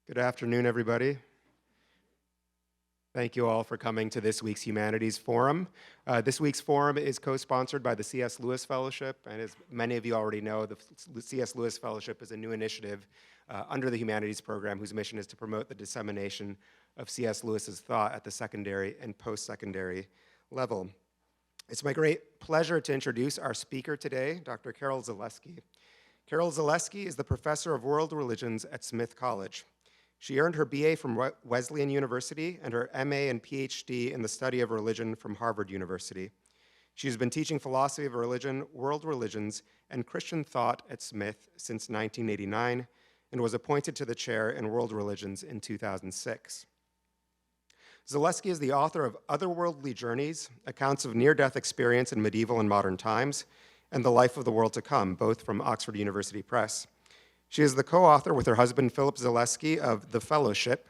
Good afternoon, everybody. Thank you all for coming to this week's Humanities Forum. This week's forum is co-sponsored by the C.S. Lewis Fellowship, and as many of you already know, the C.S. Lewis Fellowship is a new initiative under the Humanities program whose mission is to promote the dissemination of C.S. Lewis's thought at the secondary and post-secondary level. It's my great pleasure to introduce our speaker today, Dr. Carol Zaleski. Carol Zaleski is the professor of world religions at Smith College. She earned her BA from Wesleyan University and her MA and Ph.D. in the study of religion from Harvard University. She has been teaching philosophy of religion, world religions, and Christian thought at Smith since 1989 and was appointed to the chair in world religions in 2006. Zaleski is the author of Otherworldly Journeys, Accounts of Near-Death Experience in Medieval and Modern Times, and The Life of the World to Come, both from Oxford University Press. She is the co-author with her husband, Philip Zaleski, of The Fellowship,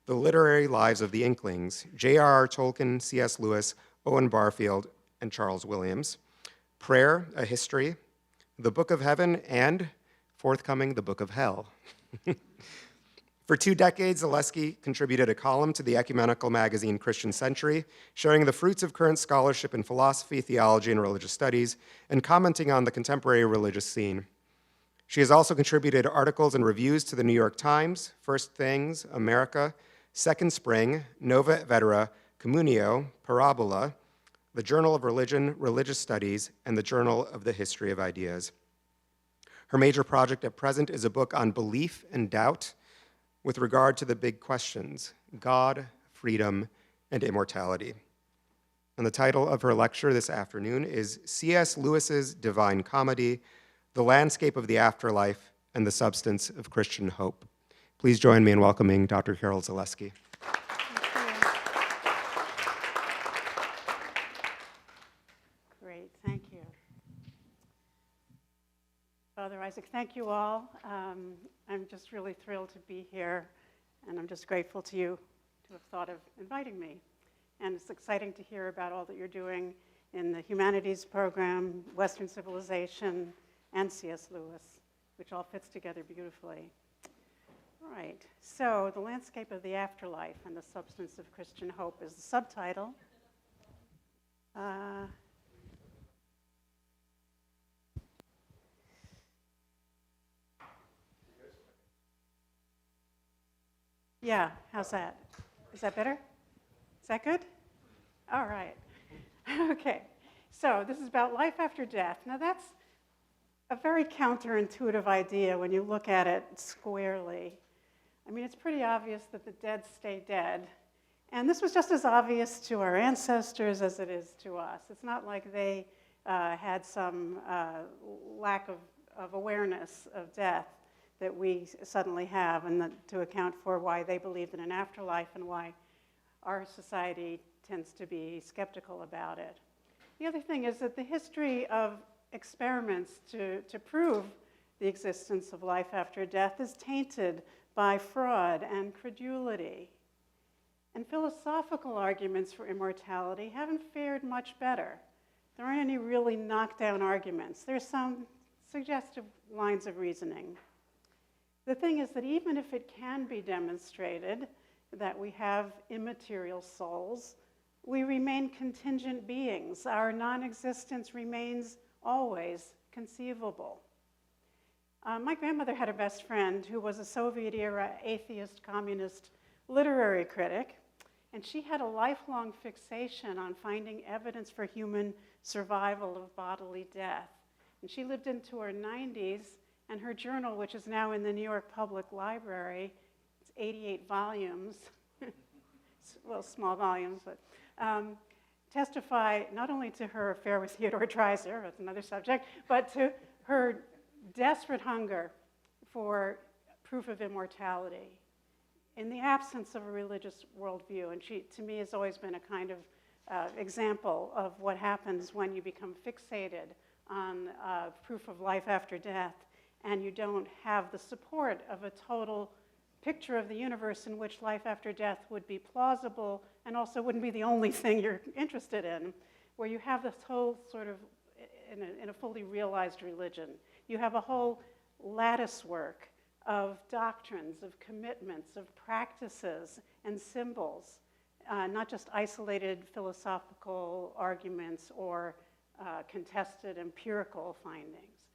The Literary Lives of the Inklings, J.R.R. Tolkien, C.S. Lewis, Owen Barfield, and Charles Williams, Prayer, A History, The Book of Heaven, and, forthcoming, The Book of Hell. For 2 decades, Zaleski contributed a column to the ecumenical magazine Christian Century, showing the fruits of current scholarship in philosophy, theology, and religious studies, and commenting on the contemporary religious scene. She has also contributed articles and reviews to the New York Times, First Things, America, Second Spring, Nova et Vetera, Communio, Parabola, the Journal of Religion, Religious Studies, and the Journal of the History of Ideas. Her major project at present is a book on belief and doubt with regard to the big questions, God, freedom, and immortality. And the title of her lecture this afternoon is C.S. Lewis's Divine Comedy, The Landscape of the Afterlife, and the Substance of Christian Hope. Please join me in welcoming Dr. Carol Zaleski. Great, thank you. Father Isaac, thank you all. I'm just really thrilled to be here, and I'm just grateful to you to have thought of inviting me. And it's exciting to hear about all that you're doing in the Humanities program, Western civilization, and C.S. Lewis, which all fits together beautifully. All right, so The Landscape of the Afterlife and the Substance of Christian Hope is the subtitle. Yeah, how's that? Is that better? Is that good? All right. Okay, so this is about life after death. Now that's a very counterintuitive idea when you look at it squarely. I mean, it's pretty obvious that the dead stay dead. And this was just as obvious to our ancestors as it is to us. It's not like they had some lack of awareness of death that we suddenly have, and to account for why they believed in an afterlife and why our society tends to be skeptical about it. The other thing is that the history of experiments to prove the existence of life after death is tainted by fraud and credulity. And philosophical arguments for immortality haven't fared much better. There aren't any really knockdown arguments. There's some suggestive lines of reasoning. The thing is that even if it can be demonstrated that we have immaterial souls, we remain contingent beings. Our non-existence remains always conceivable. My grandmother had a best friend who was a Soviet-era atheist, communist literary critic, and she had a lifelong fixation on finding evidence for human survival of bodily death. And she lived into her 90s, and her journal, which is now in the New York Public Library, it's 88 volumes, well, small volumes, but testify not only to her affair with Theodore Dreiser, that's another subject, but to her desperate hunger for proof of immortality in the absence of a religious worldview. And she, to me, has always been a kind of example of what happens when you become fixated on proof of life after death, and you don't have the support of a total picture of the universe in which life after death would be plausible and also wouldn't be the only thing you're interested in, where you have this whole sort of, in a fully realized religion, you have a whole lattice work of doctrines, of commitments, of practices and symbols, not just isolated philosophical arguments or contested empirical findings.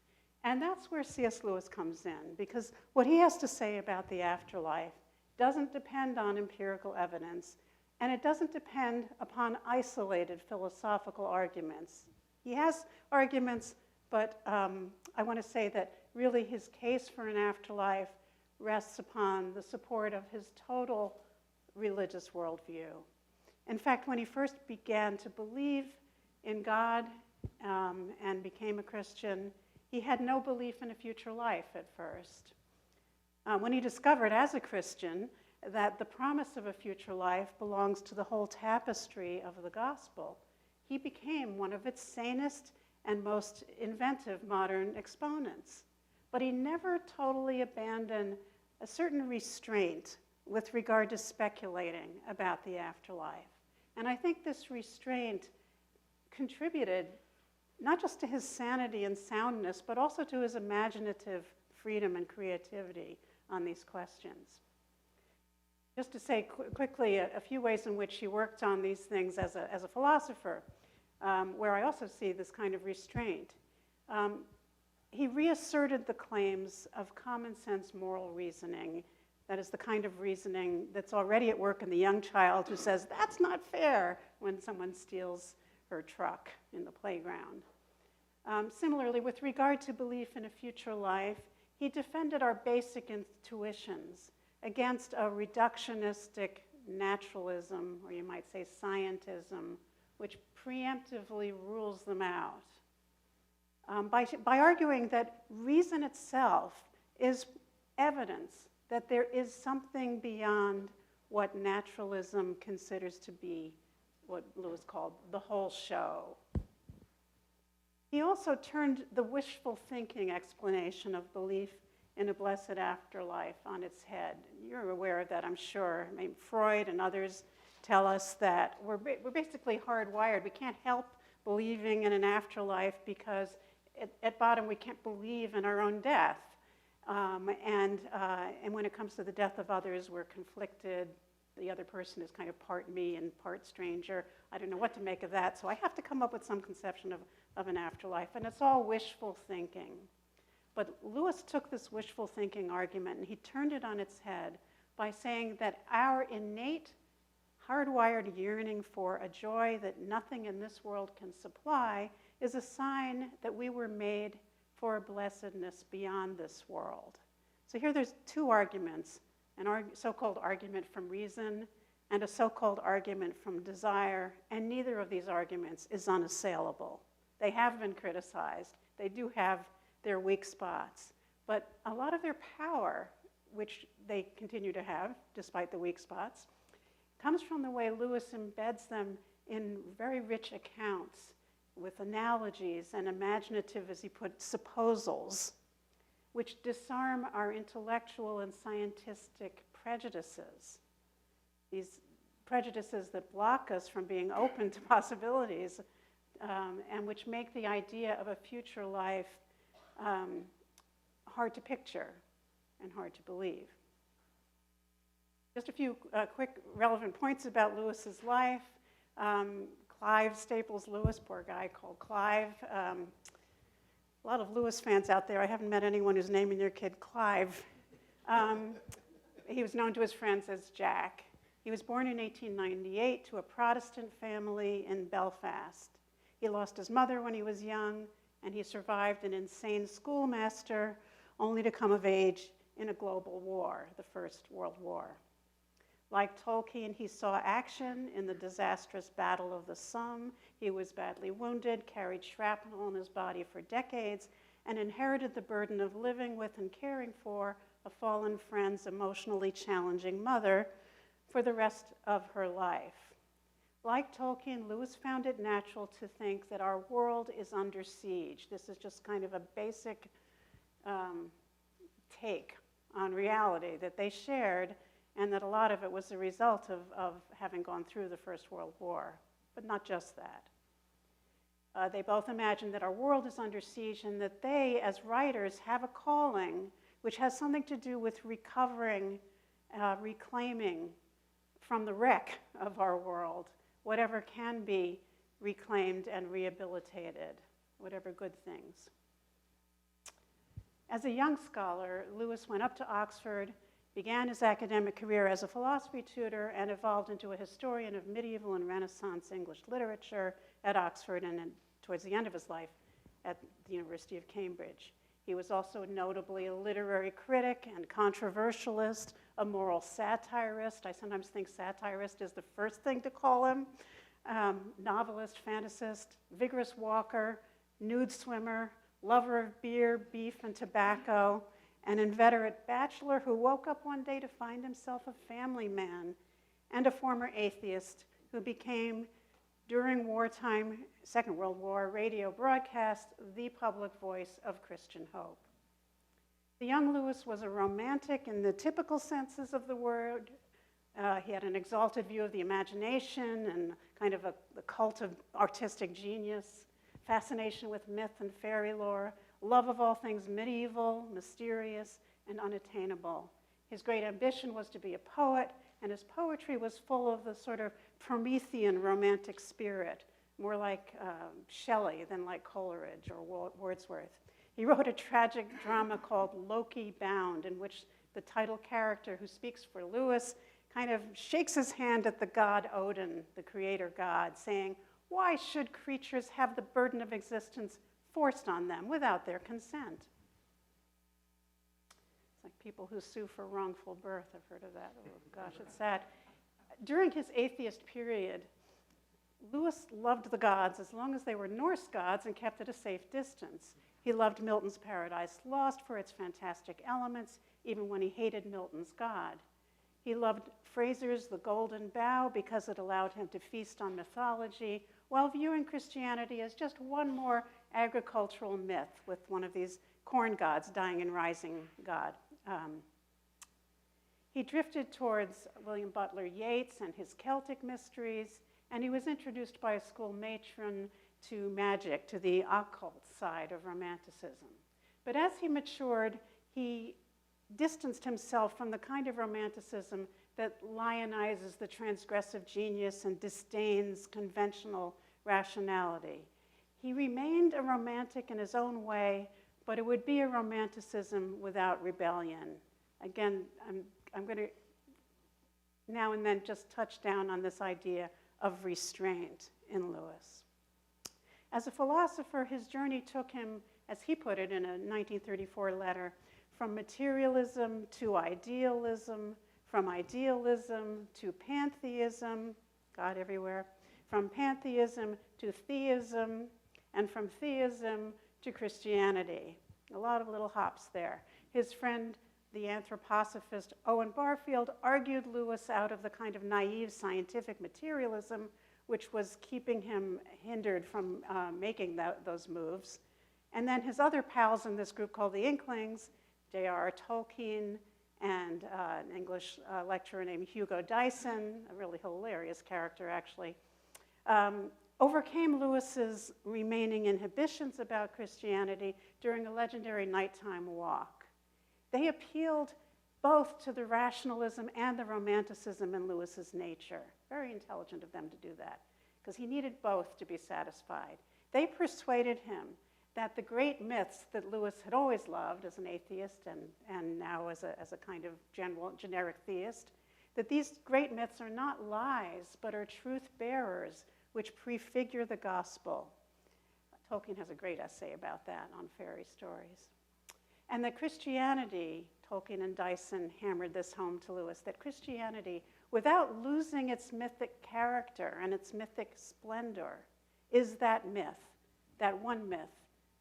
And that's where C.S. Lewis comes in, because what he has to say about the afterlife doesn't depend on empirical evidence, and it doesn't depend upon isolated philosophical arguments. He has arguments, but I want to say that really his case for an afterlife rests upon the support of his total religious worldview. In fact, when he first began to believe in God and became a Christian, he had no belief in a future life at first. When he discovered as a Christian that the promise of a future life belongs to the whole tapestry of the gospel, he became one of its sanest and most inventive modern exponents. But he never totally abandoned a certain restraint with regard to speculating about the afterlife. And I think this restraint contributed not just to his sanity and soundness, but also to his imaginative freedom and creativity on these questions. Just to say quickly a few ways in which he worked on these things as a philosopher, where I also see this kind of restraint. He reasserted the claims of common sense moral reasoning. That is the kind of reasoning that's already at work in the young child who says, that's not fair, when someone steals her truck in the playground. Similarly, with regard to belief in a future life, he defended our basic intuitions against a reductionistic naturalism, or you might say scientism, which preemptively rules them out. By arguing that reason itself is evidence that there is something beyond what naturalism considers to be what Lewis called the whole show. He also turned the wishful thinking explanation of belief in a blessed afterlife on its head. You're aware of that, I'm sure. I mean, Freud and others tell us that we're basically hardwired. We can't help believing in an afterlife because at bottom we can't believe in our own death. And when it comes to the death of others, we're conflicted. The other person is kind of part me and part stranger. I don't know what to make of that, so I have to come up with some conception of an afterlife, and it's all wishful thinking. But Lewis took this wishful thinking argument and he turned it on its head by saying that our innate, hardwired yearning for a joy that nothing in this world can supply is a sign that we were made for a blessedness beyond this world. So here there's two arguments, a so-called argument from reason and a so-called argument from desire, and neither of these arguments is unassailable. They have been criticized. They do have their weak spots, but a lot of their power, which they continue to have despite the weak spots, comes from the way Lewis embeds them in very rich accounts with analogies and imaginative, as he put, supposals, which disarm our intellectual and scientific prejudices. These prejudices that block us from being open to possibilities and which make the idea of a future life hard to picture and hard to believe. Just a few quick relevant points about Lewis's life. Clive Staples Lewis, poor guy called Clive. A lot of Lewis fans out there. I haven't met anyone who's naming their kid Clive. He was known to his friends as Jack. He was born in 1898 to a Protestant family in Belfast. He lost his mother when he was young, and he survived an insane schoolmaster only to come of age in a global war, the First World War. Like Tolkien, he saw action in the disastrous Battle of the Somme. He was badly wounded, carried shrapnel in his body for decades, and inherited the burden of living with and caring for a fallen friend's emotionally challenging mother for the rest of her life. Like Tolkien, Lewis found it natural to think that our world is under siege. This is just kind of a basic take on reality that they shared, and that a lot of it was the result of having gone through the First World War, but not just that. They both imagined that our world is under siege and that they, as writers, have a calling which has something to do with recovering, reclaiming from the wreck of our world whatever can be reclaimed and rehabilitated, whatever good things. As a young scholar, Lewis went up to Oxford, began his academic career as a philosophy tutor, and evolved into a historian of medieval and Renaissance English literature at Oxford and then towards the end of his life at the University of Cambridge. He was also notably a literary critic and controversialist, a moral satirist. I sometimes think satirist is the first thing to call him. Novelist, fantasist, vigorous walker, nude swimmer, lover of beer, beef, and tobacco, an inveterate bachelor who woke up one day to find himself a family man, and a former atheist who became, during wartime, Second World War, radio broadcast, the public voice of Christian hope. The young Lewis was a romantic in the typical senses of the word. He had an exalted view of the imagination and kind of the cult of artistic genius, fascination with myth and fairy lore, love of all things medieval, mysterious, and unattainable. His great ambition was to be a poet, and his poetry was full of the sort of Promethean romantic spirit, more like Shelley than like Coleridge or Wordsworth. He wrote a tragic drama called Loki Bound, in which the title character who speaks for Lewis kind of shakes his hand at the god Odin, the creator god, saying, "Why should creatures have the burden of existence forced on them without their consent?" It's like people who sue for wrongful birth. I've heard of that. Oh, gosh, it's sad. During his atheist period, Lewis loved the gods as long as they were Norse gods and kept at a safe distance. He loved Milton's Paradise Lost for its fantastic elements, even when he hated Milton's God. He loved Fraser's The Golden Bough because it allowed him to feast on mythology, while viewing Christianity as just one more agricultural myth with one of these corn gods, dying and rising god. He drifted towards William Butler Yeats and his Celtic mysteries, and he was introduced by a school matron to magic, to the occult side of Romanticism. But as he matured, he distanced himself from the kind of Romanticism that lionizes the transgressive genius and disdains conventional rationality. He remained a romantic in his own way, but it would be a romanticism without rebellion. Again, I'm going to now and then just touch down on this idea of restraint in Lewis. As a philosopher, his journey took him, as he put it in a 1934 letter, from materialism to idealism, from idealism to pantheism, God everywhere, from pantheism to theism, and from theism to Christianity. A lot of little hops there. His friend, the anthroposophist Owen Barfield, argued Lewis out of the kind of naive scientific materialism which was keeping him hindered from making those moves. And then his other pals in this group called the Inklings, J.R.R. Tolkien, and an English lecturer named Hugo Dyson, a really hilarious character actually, overcame Lewis's remaining inhibitions about Christianity during a legendary nighttime walk. They appealed both to the rationalism and the romanticism in Lewis's nature. Very intelligent of them to do that, because he needed both to be satisfied. They persuaded him that the great myths that Lewis had always loved as an atheist and now as a kind of generic theist, that these great myths are not lies, but are truth bearers which prefigure the gospel. Tolkien has a great essay about that on fairy stories. And that Christianity, Tolkien and Dyson hammered this home to Lewis, that Christianity, without losing its mythic character and its mythic splendor, is that myth, that one myth,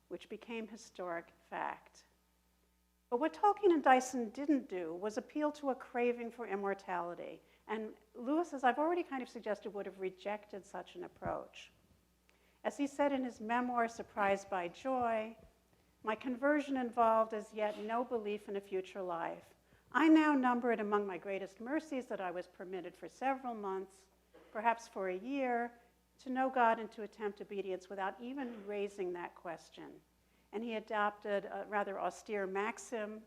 which became historic fact. But what Tolkien and Dyson didn't do was appeal to a craving for immortality. And Lewis, as I've already kind of suggested, would have rejected such an approach. As he said in his memoir, Surprised by Joy, "My conversion involved as yet no belief in a future life. I now number it among my greatest mercies that I was permitted for several months, perhaps for a year, to know God and to attempt obedience without even raising that question." And he adopted a rather austere maxim,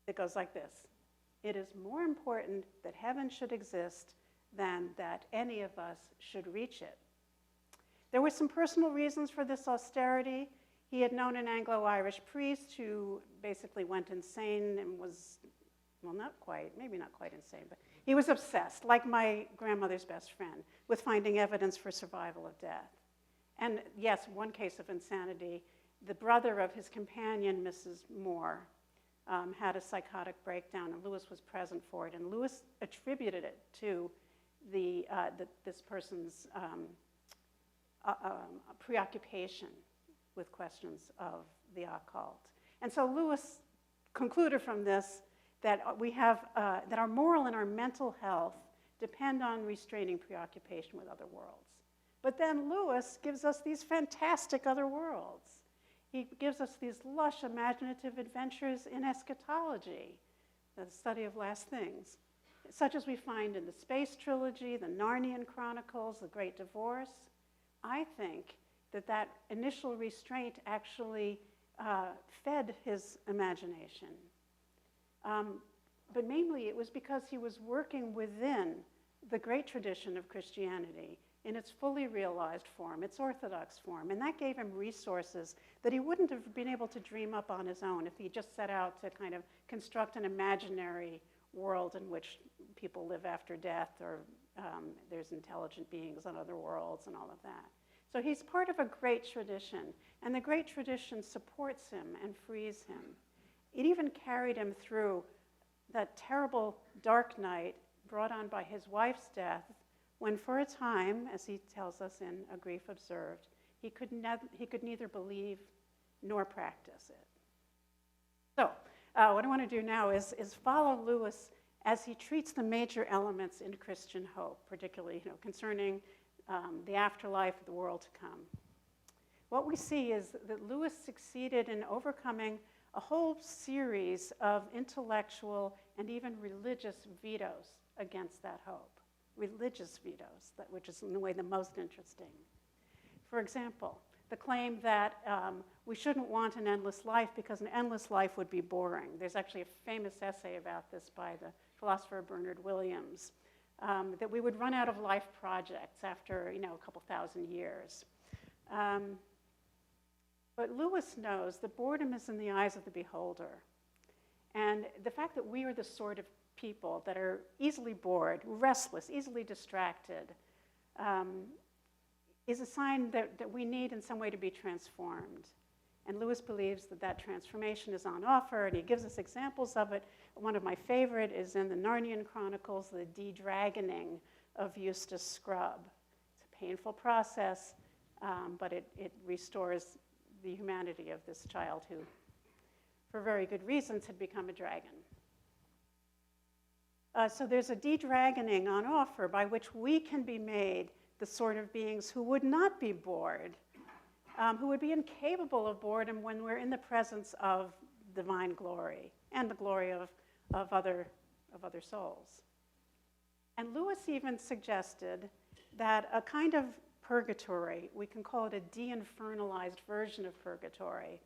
It goes like this. It is more important that heaven should exist than that any of us should reach it. There were some personal reasons for this austerity. He had known an Anglo-Irish priest who basically went insane and was, well, maybe not quite insane, but he was obsessed, like my grandmother's best friend, with finding evidence for survival of death. And yes, one case of insanity, the brother of his companion, Mrs. Moore, had a psychotic breakdown, and Lewis was present for it. And Lewis attributed it to this person's preoccupation with questions of the occult. And so Lewis concluded from this that that our moral and our mental health depend on restraining preoccupation with other worlds. But then Lewis gives us these fantastic other worlds. He gives us these lush imaginative adventures in eschatology, the study of last things, such as we find in the Space Trilogy, the Narnian Chronicles, the Great Divorce. I think that initial restraint actually fed his imagination. But mainly it was because he was working within the great tradition of Christianity in its fully realized form, its orthodox form. And that gave him resources that he wouldn't have been able to dream up on his own if he just set out to kind of construct an imaginary world in which people live after death, or there's intelligent beings on other worlds and all of that. So he's part of a great tradition, and the great tradition supports him and frees him. It even carried him through that terrible dark night brought on by his wife's death, when for a time, as he tells us in A Grief Observed, he could neither believe nor practice it. So what I want to do now is follow Lewis as he treats the major elements in Christian hope, particularly concerning the afterlife, the world to come. What we see is that Lewis succeeded in overcoming a whole series of intellectual and even religious vetoes against that hope. Religious vetoes, which is in a way the most interesting. For example, the claim that we shouldn't want an endless life because an endless life would be boring. There's actually a famous essay about this by the philosopher Bernard Williams, that we would run out of life projects after a couple thousand years. But Lewis knows that boredom is in the eyes of the beholder. And the fact that we are the sort of people that are easily bored, restless, easily distracted, is a sign that we need in some way to be transformed. And Lewis believes that transformation is on offer, and he gives us examples of it. One of my favorite is in the Narnian Chronicles, the de-dragoning of Eustace Scrubb. It's a painful process, but it restores the humanity of this child who, for very good reasons, had become a dragon. So there's a de-dragoning on offer by which we can be made the sort of beings who would not be bored, who would be incapable of boredom when we're in the presence of divine glory and the glory of other souls. And Lewis even suggested that a kind of purgatory, we can call it a de-infernalized version of purgatory,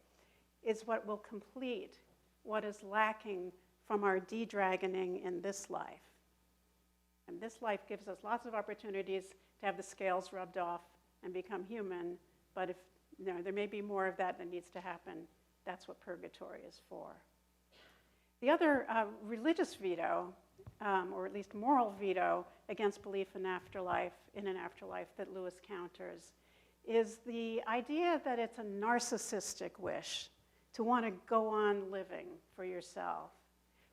is what will complete what is lacking from our de-dragoning in this life. And this life gives us lots of opportunities to have the scales rubbed off and become human, but if there may be more of that needs to happen. That's what purgatory is for. The other religious veto, or at least moral veto, against belief in an afterlife that Lewis counters, is the idea that it's a narcissistic wish to want to go on living for yourself.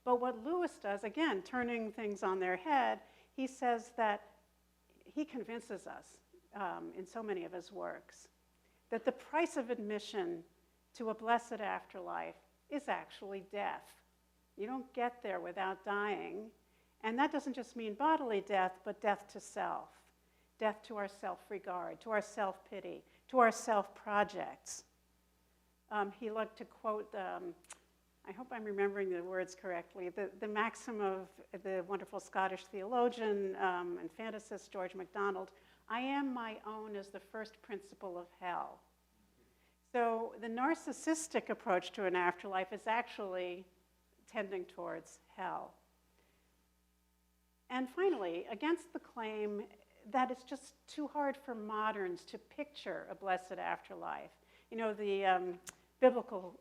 But what Lewis does, again, turning things on their head, he says that he convinces us in so many of his works that the price of admission to a blessed afterlife is actually death. You don't get there without dying. And that doesn't just mean bodily death, but death to self, death to our self-regard, to our self-pity, to our self-projects. He liked to quote, I hope I'm remembering the words correctly, the maxim of the wonderful Scottish theologian and fantasist George MacDonald, I am my own as the first principle of hell. So the narcissistic approach to an afterlife is actually tending towards hell. And finally, against the claim that it's just too hard for moderns to picture a blessed afterlife. You know, the biblical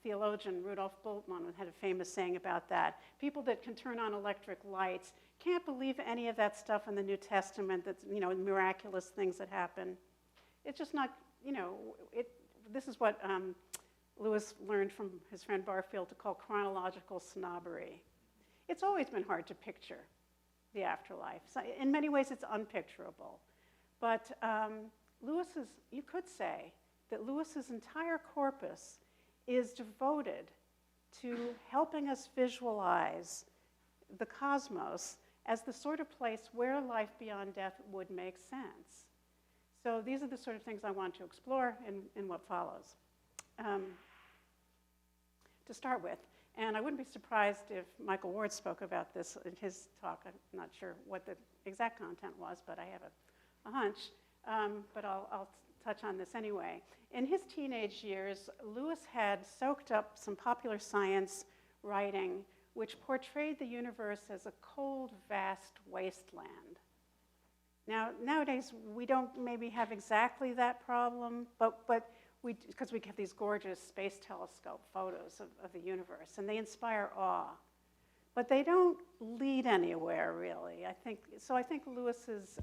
theologian Rudolf Bultmann had a famous saying about that. People that can turn on electric lights can't believe any of that stuff in the New Testament, that's, you know, miraculous things that happen. It's just not, you know, this is what Lewis learned from his friend Barfield to call chronological snobbery. It's always been hard to picture the afterlife. So in many ways, it's unpicturable. But you could say that Lewis's entire corpus is devoted to helping us visualize the cosmos as the sort of place where life beyond death would make sense. So these are the sort of things I want to explore in what follows. To start with, and I wouldn't be surprised if Michael Ward spoke about this in his talk. I'm not sure what the exact content was, but I have a hunch. But I'll touch on this anyway. In his teenage years, Lewis had soaked up some popular science writing which portrayed the universe as a cold, vast wasteland. Now, nowadays, we don't maybe have exactly that problem, but because we get these gorgeous space telescope photos of the universe, and they inspire awe. But they don't lead anywhere, really. I think Lewis's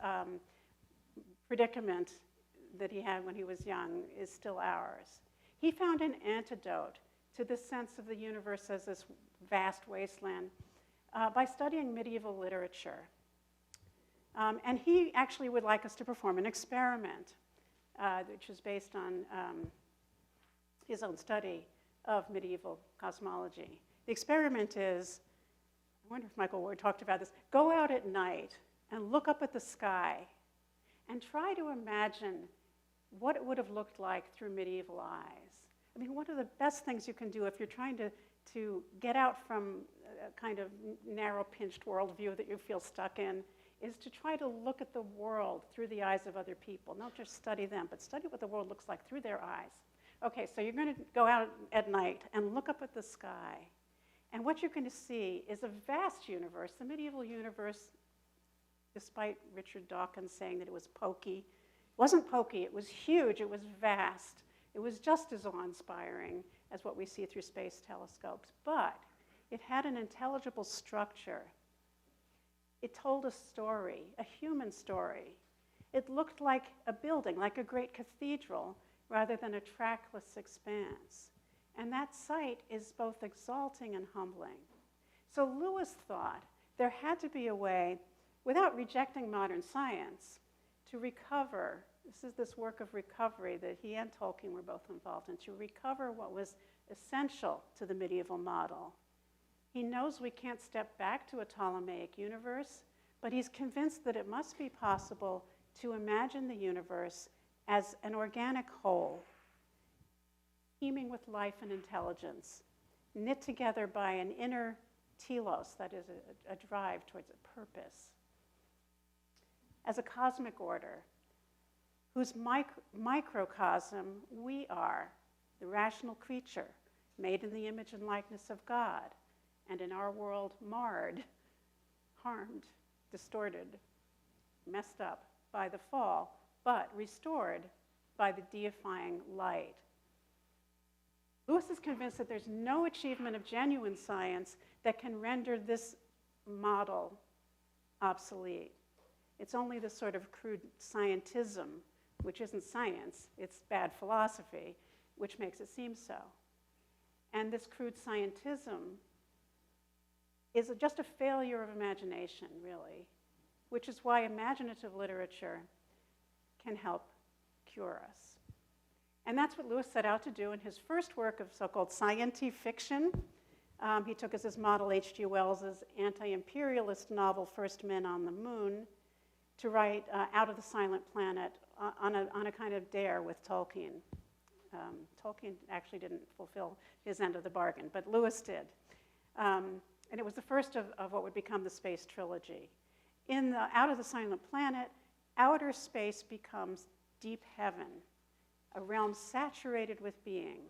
predicament that he had when he was young is still ours. He found an antidote to this sense of the universe as this vast wasteland by studying medieval literature. And he actually would like us to perform an experiment, which is based on his own study of medieval cosmology. The experiment is, I wonder if Michael Ward talked about this, go out at night and look up at the sky and try to imagine what it would have looked like through medieval eyes. I mean, one of the best things you can do if you're trying to get out from a kind of narrow, pinched worldview that you feel stuck in is to try to look at the world through the eyes of other people. Not just study them, but study what the world looks like through their eyes. Okay, so you're going to go out at night and look up at the sky. And what you're going to see is a vast universe. The medieval universe, despite Richard Dawkins saying that it was pokey, wasn't pokey, it was huge, it was vast. It was just as awe-inspiring as what we see through space telescopes. But it had an intelligible structure. It told a story, a human story. It looked like a building, like a great cathedral, rather than a trackless expanse. And that sight is both exalting and humbling. So Lewis thought there had to be a way, without rejecting modern science, to recover. This is this work of recovery that he and Tolkien were both involved in, to recover what was essential to the medieval model. He knows we can't step back to a Ptolemaic universe, but he's convinced that it must be possible to imagine the universe as an organic whole, teeming with life and intelligence, knit together by an inner telos, that is a drive towards a purpose, as a cosmic order whose microcosm we are, the rational creature made in the image and likeness of God, and in our world marred, harmed, distorted, messed up by the fall, but restored by the deifying light. Lewis is convinced that there's no achievement of genuine science that can render this model obsolete. It's only the sort of crude scientism, which isn't science, it's bad philosophy, which makes it seem so. And this crude scientism is just a failure of imagination, really, which is why imaginative literature can help cure us. And that's what Lewis set out to do in his first work of so-called scientific fiction. He took as his model H.G. Wells's anti-imperialist novel, First Men on the Moon, to write Out of the Silent Planet on a kind of dare with Tolkien. Tolkien actually didn't fulfill his end of the bargain, but Lewis did. And it was the first of what would become the space trilogy. In the Out of the Silent Planet, outer space becomes deep heaven, a realm saturated with being.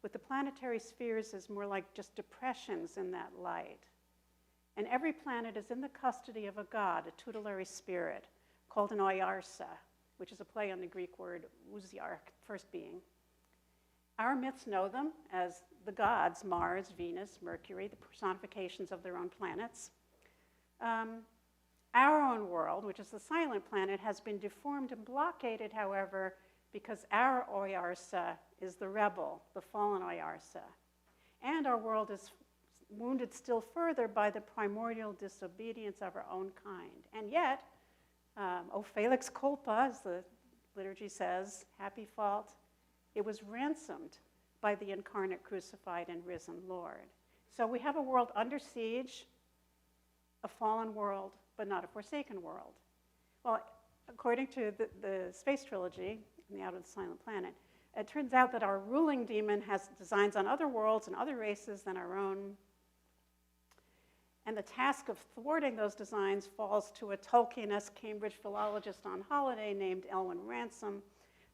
with the planetary spheres as more like just depressions in that light. And every planet is in the custody of a god, a tutelary spirit, called an oyarsa, which is a play on the Greek word ousiarch, first being. Our myths know them as the gods, Mars, Venus, Mercury, the personifications of their own planets. Our own world, which is the silent planet, has been deformed and blockaded, however, because our oyarsa is the rebel, the fallen oyarsa. And our world is wounded still further by the primordial disobedience of our own kind. And yet, O felix culpa, as the liturgy says, happy fault, it was ransomed by the incarnate, crucified, and risen Lord. So we have a world under siege, a fallen world, but not a forsaken world. Well, according to the space trilogy, in the Out of the Silent Planet, it turns out that our ruling demon has designs on other worlds and other races than our own. And the task of thwarting those designs falls to a Tolkien-esque Cambridge philologist on holiday named Elwyn Ransom,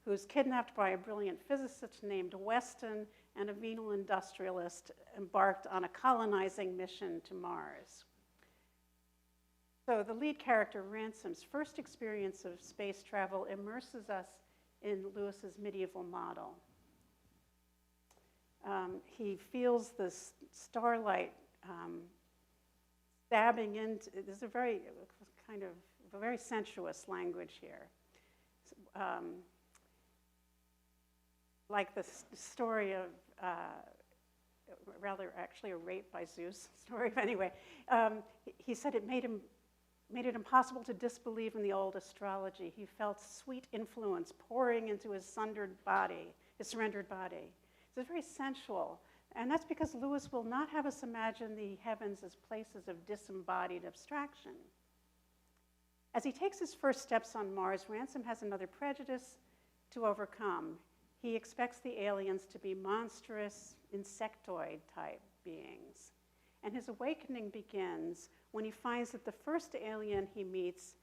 who's kidnapped by a brilliant physicist named Weston and a venal industrialist embarked on a colonizing mission to Mars. So the lead character, Ransom's first experience of space travel immerses us in Lewis's medieval model. He feels this starlight stabbing into, there's a very kind of a very sensuous language here. Like the story of, rather actually a rape by Zeus story, but anyway, he said it made it impossible to disbelieve in the old astrology. He felt sweet influence pouring into his surrendered body. So it's very sensual. And that's because Lewis will not have us imagine the heavens as places of disembodied abstraction. As he takes his first steps on Mars, Ransom has another prejudice to overcome. He expects the aliens to be monstrous, insectoid-type beings. And his awakening begins when he finds that the first alien he meets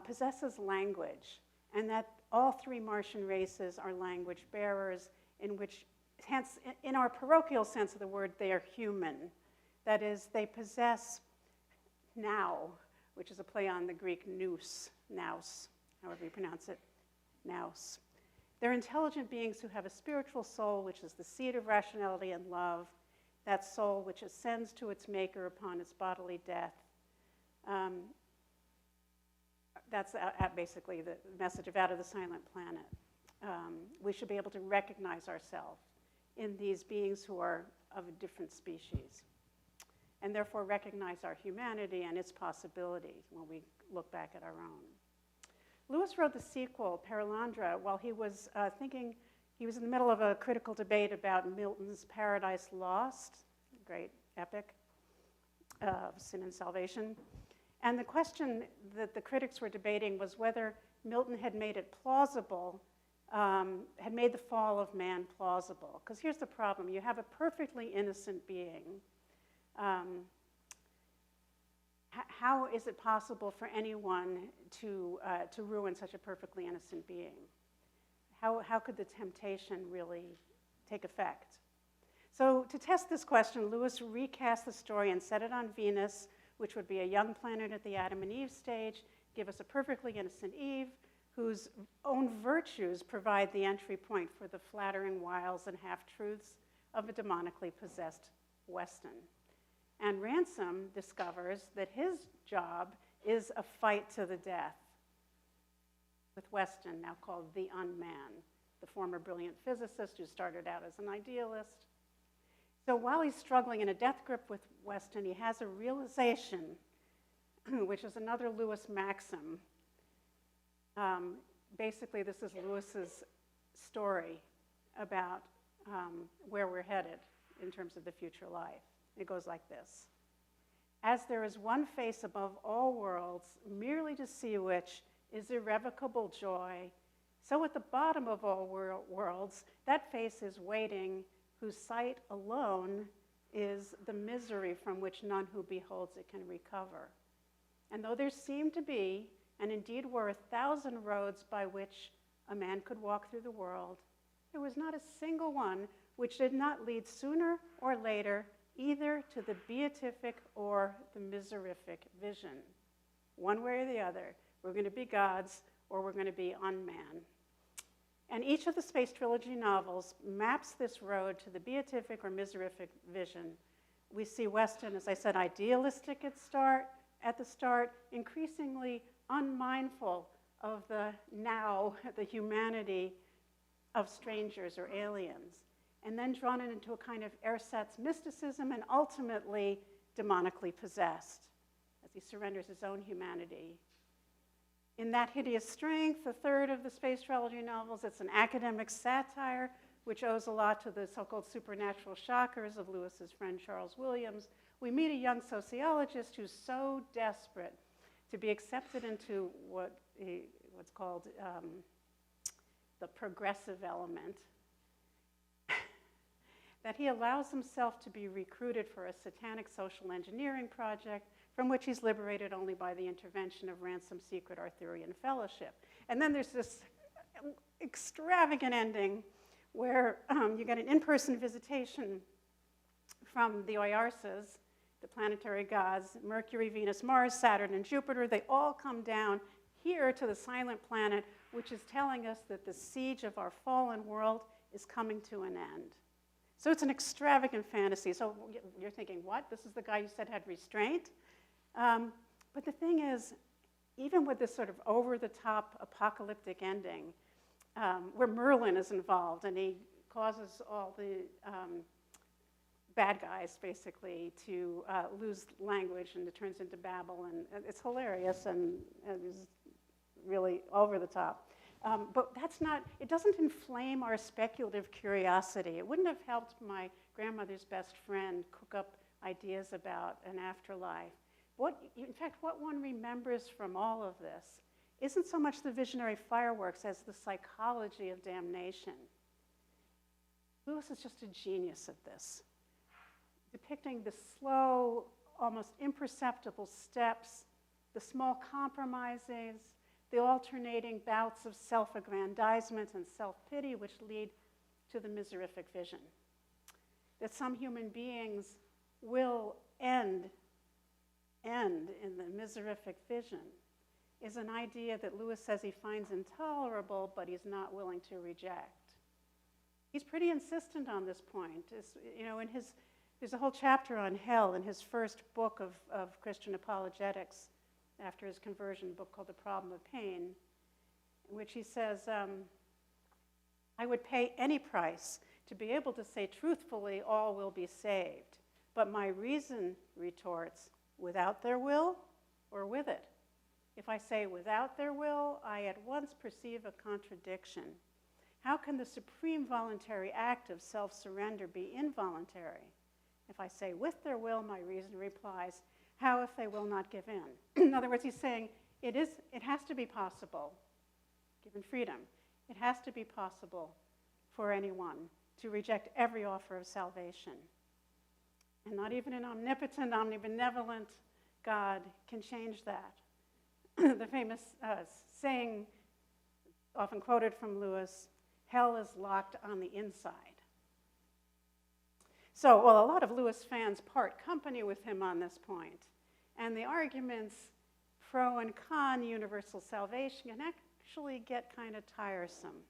possesses language, and that all three Martian races are language bearers, in which, hence, in our parochial sense of the word, they are human. That is, they possess now, which is a play on the Greek nous, however you pronounce it, nous. They're intelligent beings who have a spiritual soul, which is the seat of rationality and love, that soul which ascends to its maker upon its bodily death. That's basically the message of Out of the Silent Planet. We should be able to recognize ourselves in these beings who are of a different species, and therefore recognize our humanity and its possibility when we look back at our own. Lewis wrote the sequel, Perelandra, while he was he was in the middle of a critical debate about Milton's Paradise Lost, a great epic of sin and salvation. And the question that the critics were debating was whether Milton had made it plausible, had made the fall of man plausible. Because here's the problem. You have a perfectly innocent being. How is it possible for anyone to ruin such a perfectly innocent being? How could the temptation really take effect? So to test this question, Lewis recast the story and set it on Venus, which would be a young planet at the Adam and Eve stage, give us a perfectly innocent Eve, whose own virtues provide the entry point for the flattering wiles and half-truths of a demonically possessed Weston. And Ransom discovers that his job is a fight to the death with Weston, now called the Unman, the former brilliant physicist who started out as an idealist. So while he's struggling in a death grip with Weston, he has a realization, which is another Lewis maxim. Basically, this is Lewis's story about where we're headed in terms of the future life. It goes like this. As there is one face above all worlds, merely to see which is irrevocable joy, so at the bottom of all worlds, that face is waiting, whose sight alone is the misery from which none who beholds it can recover. And though there seemed to be, and indeed were 1,000 roads by which a man could walk through the world, there was not a single one which did not lead sooner or later either to the beatific or the miserific vision. One way or the other, we're going to be gods or we're going to be unman. And each of the Space Trilogy novels maps this road to the beatific or miserific vision. We see Weston, as I said, idealistic at the start, increasingly unmindful of the now, the humanity of strangers or aliens, and then drawn into a kind of ersatz mysticism and ultimately demonically possessed as he surrenders his own humanity. In That Hideous Strength, the third of the Space Trilogy novels, it's an academic satire which owes a lot to the so-called supernatural shockers of Lewis's friend Charles Williams. We meet a young sociologist who's so desperate to be accepted into what's called the progressive element that he allows himself to be recruited for a satanic social engineering project from which he's liberated only by the intervention of ransom secret Arthurian fellowship. And then there's this extravagant ending where you get an in-person visitation from the Oyarsas, the planetary gods, Mercury, Venus, Mars, Saturn, and Jupiter. They all come down here to the silent planet, which is telling us that the siege of our fallen world is coming to an end. So it's an extravagant fantasy. So you're thinking, what? This is the guy you said had restraint? But the thing is, even with this sort of over-the-top apocalyptic ending, where Merlin is involved and he causes all the bad guys, basically, to lose language and it turns into babble, and it's hilarious and is really over the top. But that's not, it doesn't inflame our speculative curiosity. It wouldn't have helped my grandmother's best friend cook up ideas about an afterlife. In fact, what one remembers from all of this isn't so much the visionary fireworks as the psychology of damnation. Lewis is just a genius at this, depicting the slow, almost imperceptible steps, the small compromises, the alternating bouts of self-aggrandizement and self-pity which lead to the miserific vision. That some human beings will end in the miserific vision is an idea that Lewis says he finds intolerable, but he's not willing to reject. He's pretty insistent on this point. There's a whole chapter on hell in his first book of Christian apologetics after his conversion, a book called The Problem of Pain, in which he says, I would pay any price to be able to say truthfully, all will be saved. But my reason retorts, without their will or with it? If I say without their will, I at once perceive a contradiction. How can the supreme voluntary act of self-surrender be involuntary? If I say with their will, my reason replies, how if they will not give in? In other words, he's saying it has to be possible, given freedom, it has to be possible for anyone to reject every offer of salvation. And not even an omnipotent, omnibenevolent God can change that. The famous saying, often quoted from Lewis, hell is locked on the inside. So, well, a lot of Lewis fans part company with him on this point. And the arguments pro and con universal salvation can actually get kind of tiresome,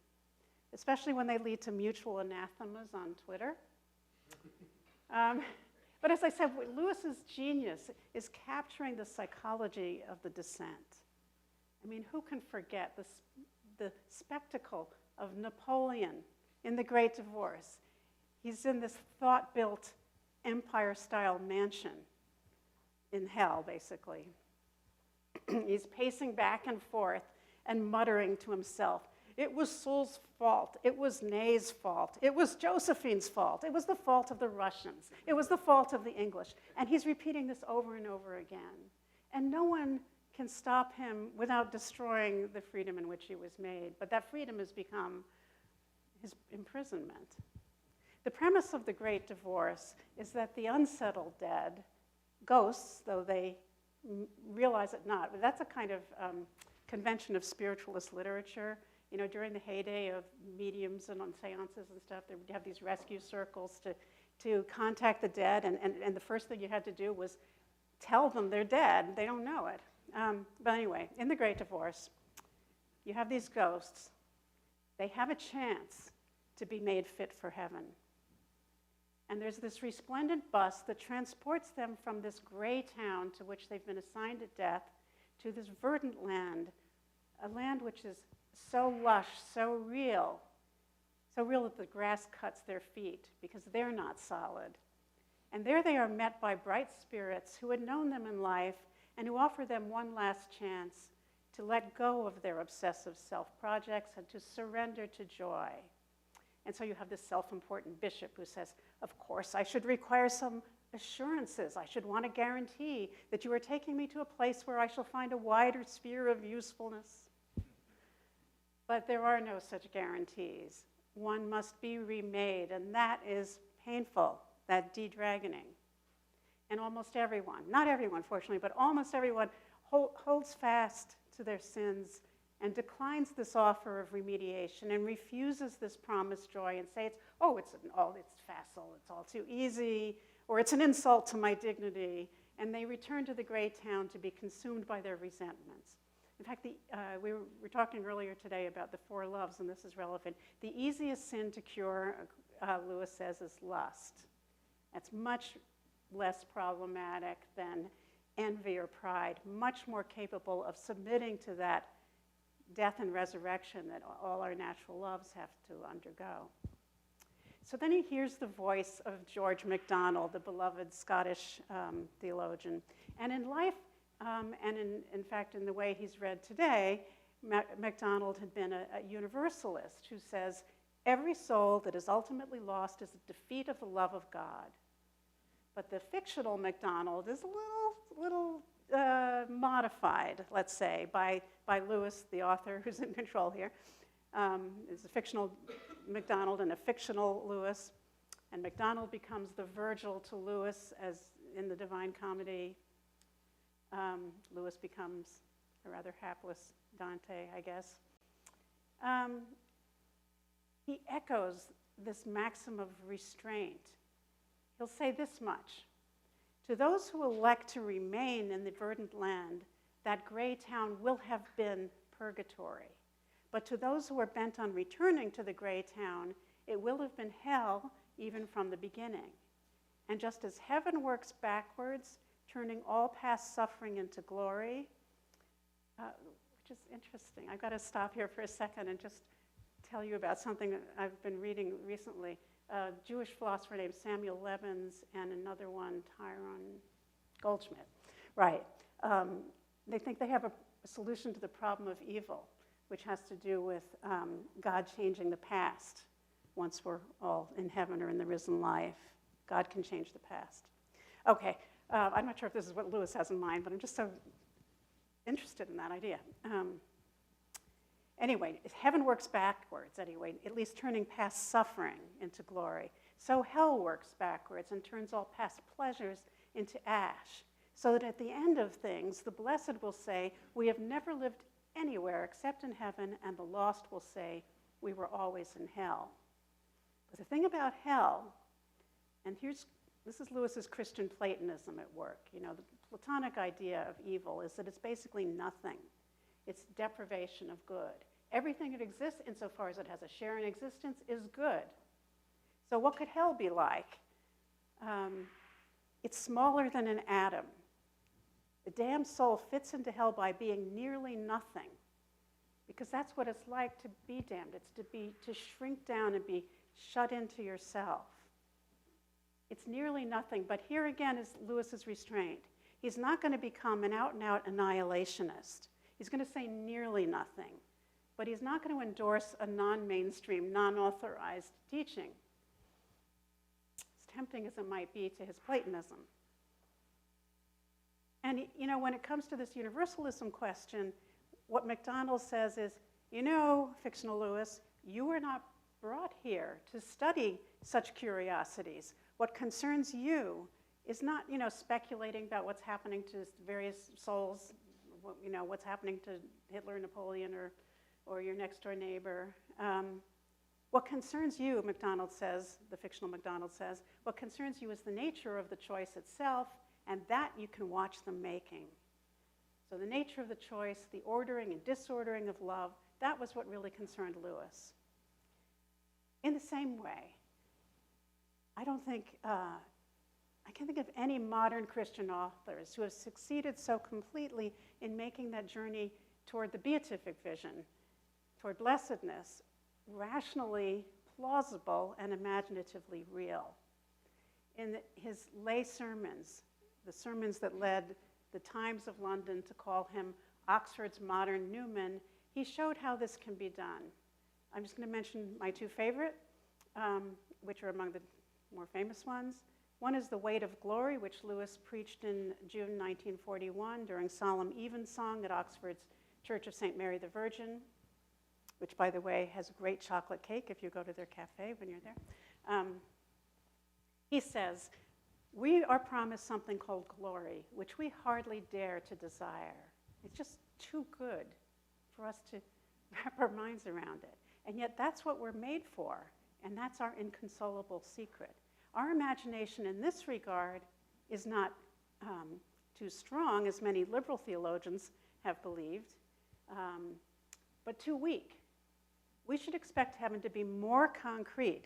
especially when they lead to mutual anathemas on Twitter. But as I said, Lewis's genius is capturing the psychology of the descent. I mean, who can forget the spectacle of Napoleon in The Great Divorce? He's in this thought-built empire-style mansion in hell, basically. He's pacing back and forth and muttering to himself, it was Sull's fault, it was Ney's fault, it was Josephine's fault, it was the fault of the Russians, it was the fault of the English. And he's repeating this over and over again. And no one can stop him without destroying the freedom in which he was made. But that freedom has become his imprisonment. The premise of The Great Divorce is that the unsettled dead, ghosts, though they realize it not, but that's a kind of convention of spiritualist literature. during the heyday of mediums and on seances and stuff, they would have these rescue circles to contact the dead, and the first thing you had to do was tell them they're dead. They don't know it. But anyway, in the Great Divorce, you have these ghosts. They have a chance to be made fit for heaven. And there's this resplendent bus that transports them from this gray town to which they've been assigned at death to this verdant land, a land which is so lush, so real that the grass cuts their feet because they're not solid. And there they are met by bright spirits who had known them in life and who offer them one last chance to let go of their obsessive self-projects and to surrender to joy. And so you have this self-important bishop who says, of course, I should require some assurances. I should want a guarantee that you are taking me to a place where I shall find a wider sphere of usefulness. But there are no such guarantees. One must be remade, and that is painful, that de-dragoning. And almost everyone, not everyone, fortunately, but almost everyone holds fast to their sins and declines this offer of remediation and refuses this promised joy and say, it's facile, it's all too easy, or it's an insult to my dignity, and they return to the gray town to be consumed by their resentments. In fact, we were talking earlier today about the four loves, and this is relevant. The easiest sin to cure, Lewis says, is lust. That's much less problematic than envy or pride, much more capable of submitting to that death and resurrection that all our natural loves have to undergo. So then he hears the voice of George MacDonald, the beloved Scottish theologian. And in life, and in fact in the way he's read today, MacDonald had been a universalist who says, every soul that is ultimately lost is a defeat of the love of God. But the fictional MacDonald is a little modified, let's say, by Lewis, the author, who's in control here. It's a fictional MacDonald and a fictional Lewis. And MacDonald becomes the Virgil to Lewis, as in the Divine Comedy. Lewis becomes a rather hapless Dante, I guess. He echoes this maxim of restraint. He'll say this much: to those who elect to remain in the verdant land, that gray town will have been purgatory. But to those who are bent on returning to the gray town, it will have been hell even from the beginning. And just as heaven works backwards, turning all past suffering into glory, which is interesting. I've got to stop here for a second and just tell you about something that I've been reading recently. A Jewish philosopher named Samuel Levins and another one, Tyrone Goldschmidt. Right. They think they have a solution to the problem of evil, which has to do with God changing the past. Once we're all in heaven or in the risen life, God can change the past. Okay, I'm not sure if this is what Lewis has in mind, but I'm just so interested in that idea. Anyway, heaven works backwards anyway, at least turning past suffering into glory. So hell works backwards and turns all past pleasures into ash, so that at the end of things, the blessed will say, we have never lived anywhere except in heaven, and the lost will say, we were always in hell. But the thing about hell, and this is Lewis's Christian Platonism at work. You know, the Platonic idea of evil is that it's basically nothing. It's deprivation of good. Everything that exists, insofar as it has a share in existence, is good. So what could hell be like? It's smaller than an atom. The damned soul fits into hell by being nearly nothing, because that's what it's like to be damned. It's to shrink down and be shut into yourself. It's nearly nothing, but here again is Lewis's restraint. He's not going to become an out-and-out annihilationist. He's going to say nearly nothing, but he's not going to endorse a non-mainstream, non-authorized teaching, as tempting as it might be to his Platonism. And you know, when it comes to this universalism question, what MacDonald says is, you know, fictional Lewis, you were not brought here to study such curiosities. What concerns you is not, you know, speculating about what's happening to various souls, you know, what's happening to Hitler, Napoleon, or or your next door neighbor. What concerns you, MacDonald says, the fictional MacDonald says, what concerns you is the nature of the choice itself, and that you can watch them making. So the nature of the choice, the ordering and disordering of love, that was what really concerned Lewis. In the same way, I can't think of any modern Christian authors who have succeeded so completely in making that journey toward the beatific vision, toward blessedness, rationally plausible and imaginatively real. In his lay sermons, the sermons that led the Times of London to call him Oxford's modern Newman, he showed how this can be done. I'm just going to mention my two favorite, which are among the more famous ones. One is The Weight of Glory, which Lewis preached in June 1941 during solemn evensong at Oxford's Church of St. Mary the Virgin, which, by the way, has great chocolate cake if you go to their cafe when you're there. He says, we are promised something called glory, which we hardly dare to desire. It's just too good for us to wrap our minds around it. And yet that's what we're made for, and that's our inconsolable secret. Our imagination in this regard is not too strong, as many liberal theologians have believed, but too weak. We should expect heaven to be more concrete,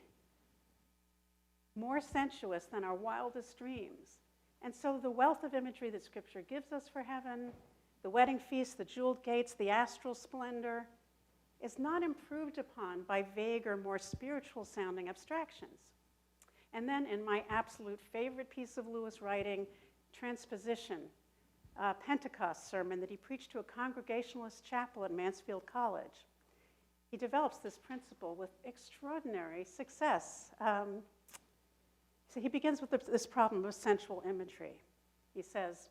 more sensuous than our wildest dreams. And so the wealth of imagery that Scripture gives us for heaven, the wedding feast, the jeweled gates, the astral splendor, is not improved upon by vague or more spiritual sounding abstractions. And then in my absolute favorite piece of Lewis writing, Transposition, a Pentecost sermon that he preached to a Congregationalist chapel at Mansfield College, he develops this principle with extraordinary success. So he begins with this problem of sensual imagery. He says,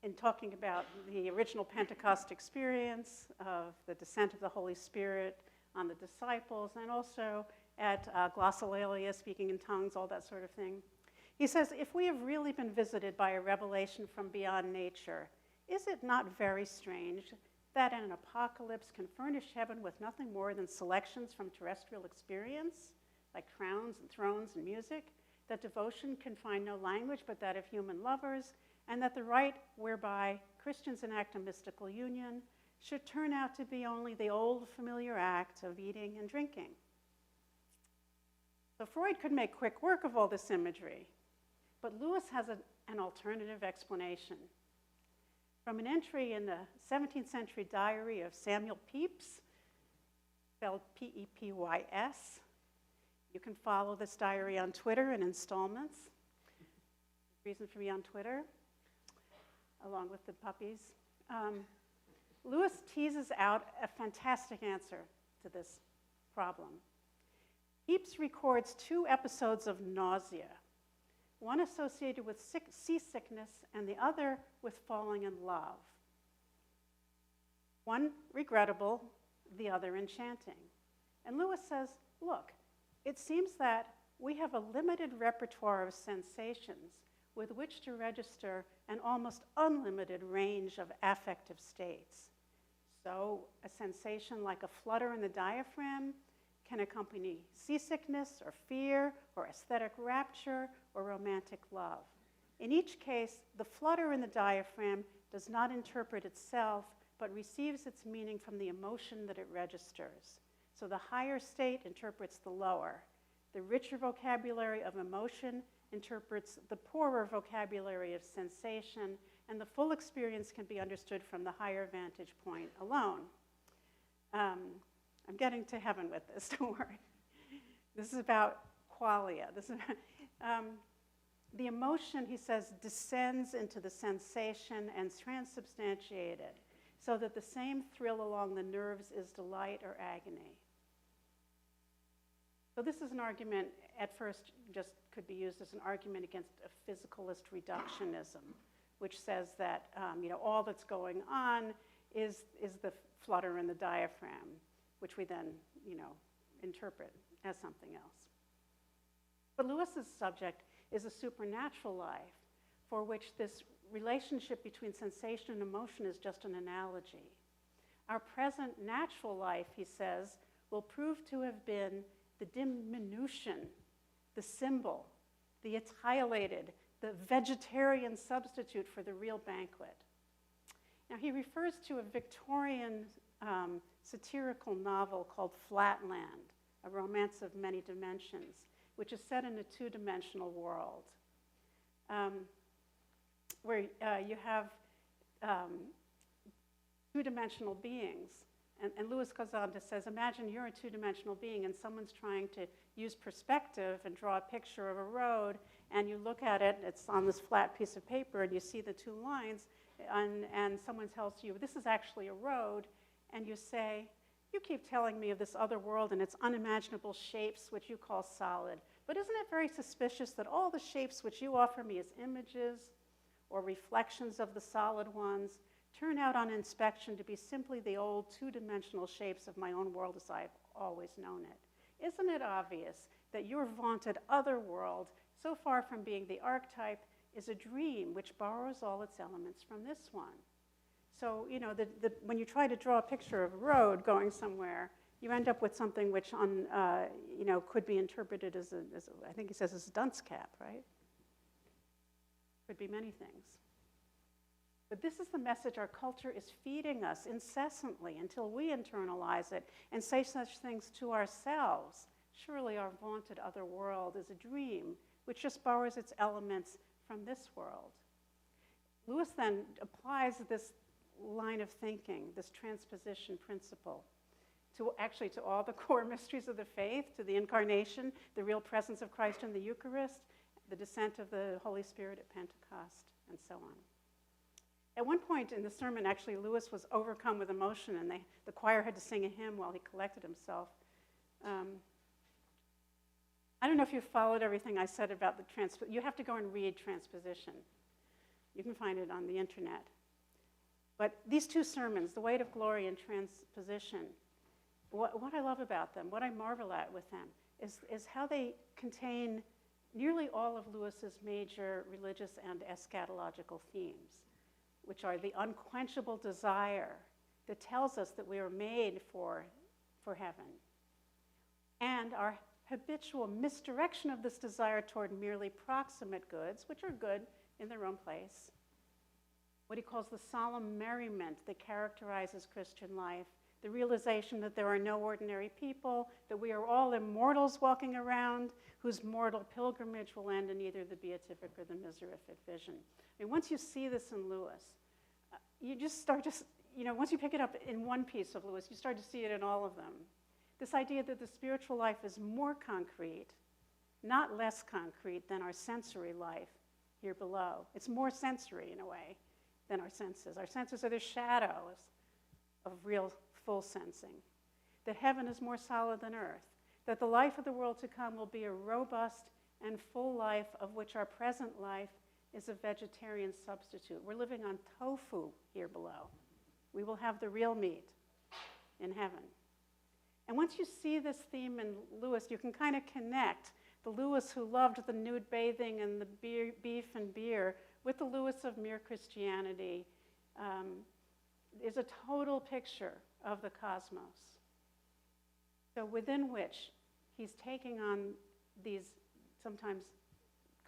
in talking about the original Pentecost experience of the descent of the Holy Spirit on the disciples, and also at glossolalia, speaking in tongues, all that sort of thing. He says, if we have really been visited by a revelation from beyond nature, is it not very strange that an apocalypse can furnish heaven with nothing more than selections from terrestrial experience, like crowns and thrones and music, that devotion can find no language but that of human lovers, and that the rite whereby Christians enact a mystical union should turn out to be only the old familiar act of eating and drinking? So Freud could make quick work of all this imagery, but Lewis has an alternative explanation. From an entry in the 17th century diary of Samuel Pepys, spelled P-E-P-Y-S, you can follow this diary on Twitter in installments. Reason for me on Twitter, along with the puppies. Lewis teases out a fantastic answer to this problem. Pepys records 2 episodes of nausea, one associated with seasickness and the other with falling in love. One regrettable, the other enchanting. And Lewis says, look, it seems that we have a limited repertoire of sensations with which to register an almost unlimited range of affective states. So a sensation like a flutter in the diaphragm can accompany seasickness or fear or aesthetic rapture or romantic love. In each case, the flutter in the diaphragm does not interpret itself, but receives its meaning from the emotion that it registers. So the higher state interprets the lower. The richer vocabulary of emotion interprets the poorer vocabulary of sensation, and the full experience can be understood from the higher vantage point alone. I'm getting to heaven with this, don't worry. This is about qualia. The emotion, he says, descends into the sensation and is transubstantiated, so that the same thrill along the nerves is delight or agony. So this is an argument, at first, just could be used as an argument against a physicalist reductionism, which says that all that's going on is the flutter in the diaphragm, which we then interpret as something else. But Lewis's subject is a supernatural life for which this relationship between sensation and emotion is just an analogy. Our present natural life, he says, will prove to have been the diminution, the symbol, the etiolated, the vegetarian substitute for the real banquet. Now, he refers to a Victorian satirical novel called Flatland, a romance of many dimensions, which is set in a two-dimensional world, where you have two-dimensional beings. And Lewis goes on to says, imagine you're a two-dimensional being and someone's trying to use perspective and draw a picture of a road, and you look at it, it's on this flat piece of paper, and you see the two lines, and someone tells you, this is actually a road, and you say, you keep telling me of this other world and its unimaginable shapes, which you call solid. But isn't it very suspicious that all the shapes which you offer me as images or reflections of the solid ones turn out on inspection to be simply the old two-dimensional shapes of my own world as I've always known it? Isn't it obvious that your vaunted other world, so far from being the archetype, is a dream which borrows all its elements from this one? So, you know, when you try to draw a picture of a road going somewhere, you end up with something which, could be interpreted as I think he says, as a dunce cap, right? Could be many things. But this is the message our culture is feeding us incessantly until we internalize it and say such things to ourselves. Surely our vaunted other world is a dream which just borrows its elements from this world. Lewis then applies this line of thinking, this transposition principle, to all the core mysteries of the faith, to the incarnation, the real presence of Christ in the Eucharist, the descent of the Holy Spirit at Pentecost, and so on. At one point in the sermon, actually, Lewis was overcome with emotion, and the choir had to sing a hymn while he collected himself. I don't know if you followed everything I said about the you have to go and read transposition. You can find it on the internet. But these two sermons, The Weight of Glory and Transposition, what I love about them, what I marvel at with them, is how they contain nearly all of Lewis's major religious and eschatological themes, which are the unquenchable desire that tells us that we are made for heaven, and our habitual misdirection of this desire toward merely proximate goods, which are good in their own place, what he calls the solemn merriment that characterizes Christian life, the realization that there are no ordinary people, that we are all immortals walking around, whose mortal pilgrimage will end in either the beatific or the miserific vision. I mean, once you see this in Lewis, you just start to, once you pick it up in one piece of Lewis, you start to see it in all of them. This idea that the spiritual life is more concrete, not less concrete than our sensory life here below. It's more sensory, in a way, than our senses. Our senses are the shadows of real full sensing. That heaven is more solid than earth. That the life of the world to come will be a robust and full life of which our present life is a vegetarian substitute. We're living on tofu here below. We will have the real meat in heaven. And once you see this theme in Lewis, you can kind of connect the Lewis who loved the nude bathing and the beef and beer with the Lewis of mere Christianity. Is a total picture of the cosmos. So within which he's taking on these sometimes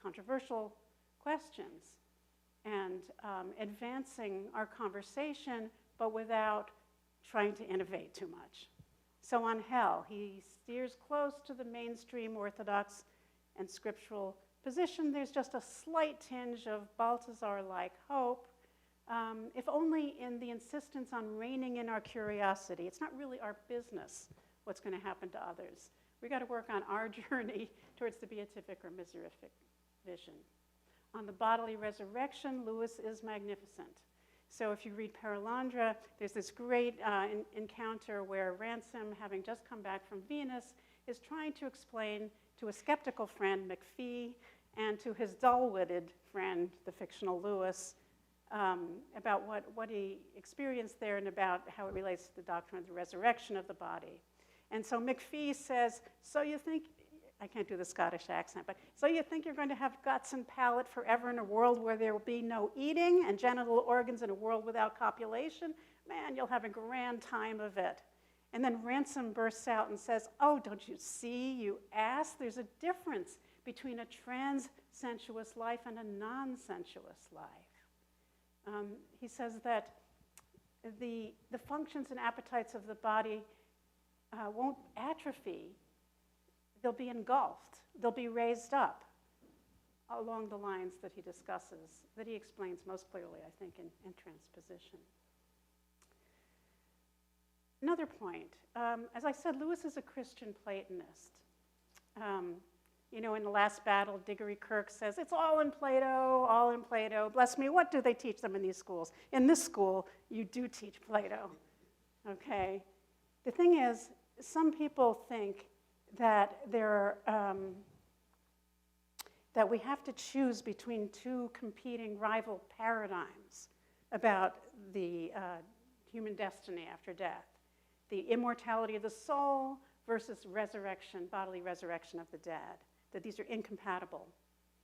controversial questions and advancing our conversation, but without trying to innovate too much. So on hell, he steers close to the mainstream Orthodox and scriptural position. There's just a slight tinge of Balthasar-like hope, if only in the insistence on reining in our curiosity. It's not really our business what's going to happen to others. We've got to work on our journey towards the beatific or miserific vision. On the bodily resurrection, Lewis is magnificent. So if you read Paralandra, there's this great encounter where Ransom, having just come back from Venus, is trying to explain to a skeptical friend, McPhee, and to his dull-witted friend, the fictional Lewis, about what he experienced there and about how it relates to the doctrine of the resurrection of the body. And so McPhee says, so you think I can't do the Scottish accent, but so you think you're going to have guts and palate forever in a world where there will be no eating and genital organs in a world without copulation? Man, you'll have a grand time of it. And then Ransom bursts out and says, oh, don't you see, you ass? There's a difference between a trans-sensuous life and a non-sensuous life. He says that the functions and appetites of the body won't atrophy. They'll be engulfed. They'll be raised up along the lines that he discusses, that he explains most clearly, I think, in Transposition. Another point, as I said, Lewis is a Christian Platonist. You know, in the last battle, Diggory Kirk says, it's all in Plato, all in Plato. Bless me, what do they teach them in these schools? In this school, you do teach Plato, okay? The thing is, some people think that that we have to choose between two competing rival paradigms about the human destiny after death. The immortality of the soul versus resurrection, bodily resurrection of the dead, that these are incompatible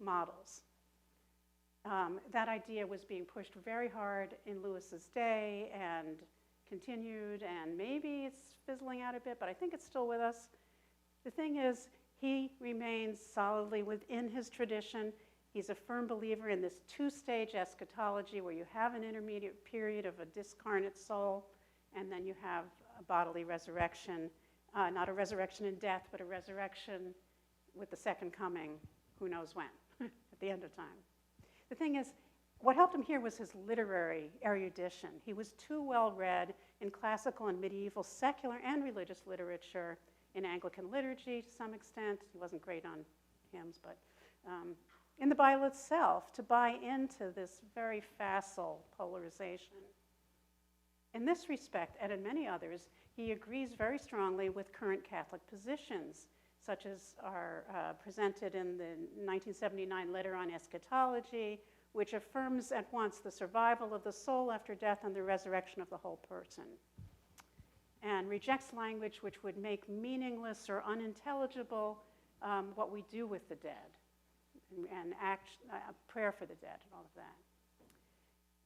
models. That idea was being pushed very hard in Lewis's day and continued, and maybe it's fizzling out a bit, but I think it's still with us. The thing is, he remains solidly within his tradition. He's a firm believer in this two-stage eschatology where you have an intermediate period of a discarnate soul, and then you have a bodily resurrection, not a resurrection in death, but a resurrection with the second coming, who knows when, at the end of time. The thing is, what helped him here was his literary erudition. He was too well read in classical and medieval secular and religious literature, in Anglican liturgy to some extent. He wasn't great on hymns, but in the Bible itself, to buy into this very facile polarization. In this respect, and in many others, he agrees very strongly with current Catholic positions, such as are presented in the 1979 letter on eschatology, which affirms at once the survival of the soul after death and the resurrection of the whole person, and rejects language which would make meaningless or unintelligible what we do with the dead, and prayer for the dead, and all of that.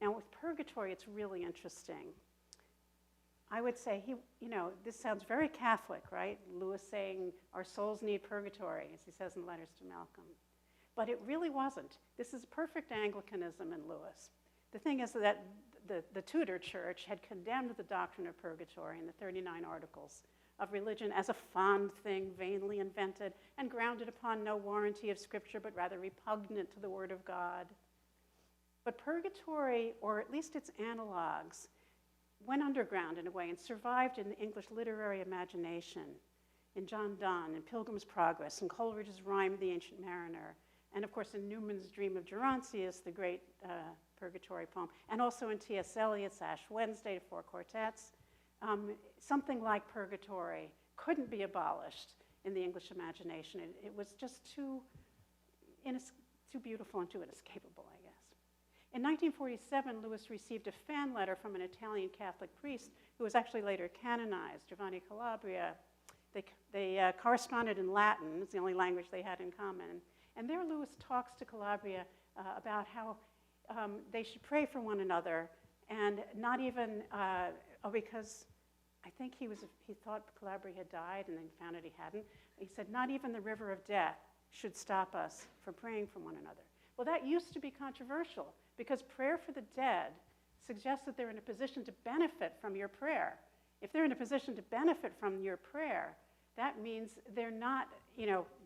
Now, with purgatory, it's really interesting. I would say, this sounds very Catholic, right? Lewis saying our souls need purgatory, as he says in Letters to Malcolm. But it really wasn't. This is perfect Anglicanism in Lewis. The thing is that the Tudor Church had condemned the doctrine of purgatory in the 39 Articles of Religion as a fond thing, vainly invented, and grounded upon no warranty of Scripture, but rather repugnant to the Word of God. But purgatory, or at least its analogs, went underground in a way and survived in the English literary imagination, in John Donne, in Pilgrim's Progress, in Coleridge's Rime of the Ancient Mariner, and of course in Newman's Dream of Gerontius, the great purgatory poem, and also in T.S. Eliot's Ash Wednesday, 4 quartets. Something like purgatory couldn't be abolished in the English imagination. It was just too beautiful and too inescapable, I guess. In 1947, Lewis received a fan letter from an Italian Catholic priest who was actually later canonized, Giovanni Calabria. They corresponded in Latin. It's the only language they had in common. And there Lewis talks to Calabria about how they should pray for one another, and not even, because I think he thought Calabria had died and then found out he hadn't. He said, not even the river of death should stop us from praying for one another. Well, that used to be controversial, because prayer for the dead suggests that they're in a position to benefit from your prayer. If they're in a position to benefit from your prayer, that means they're not,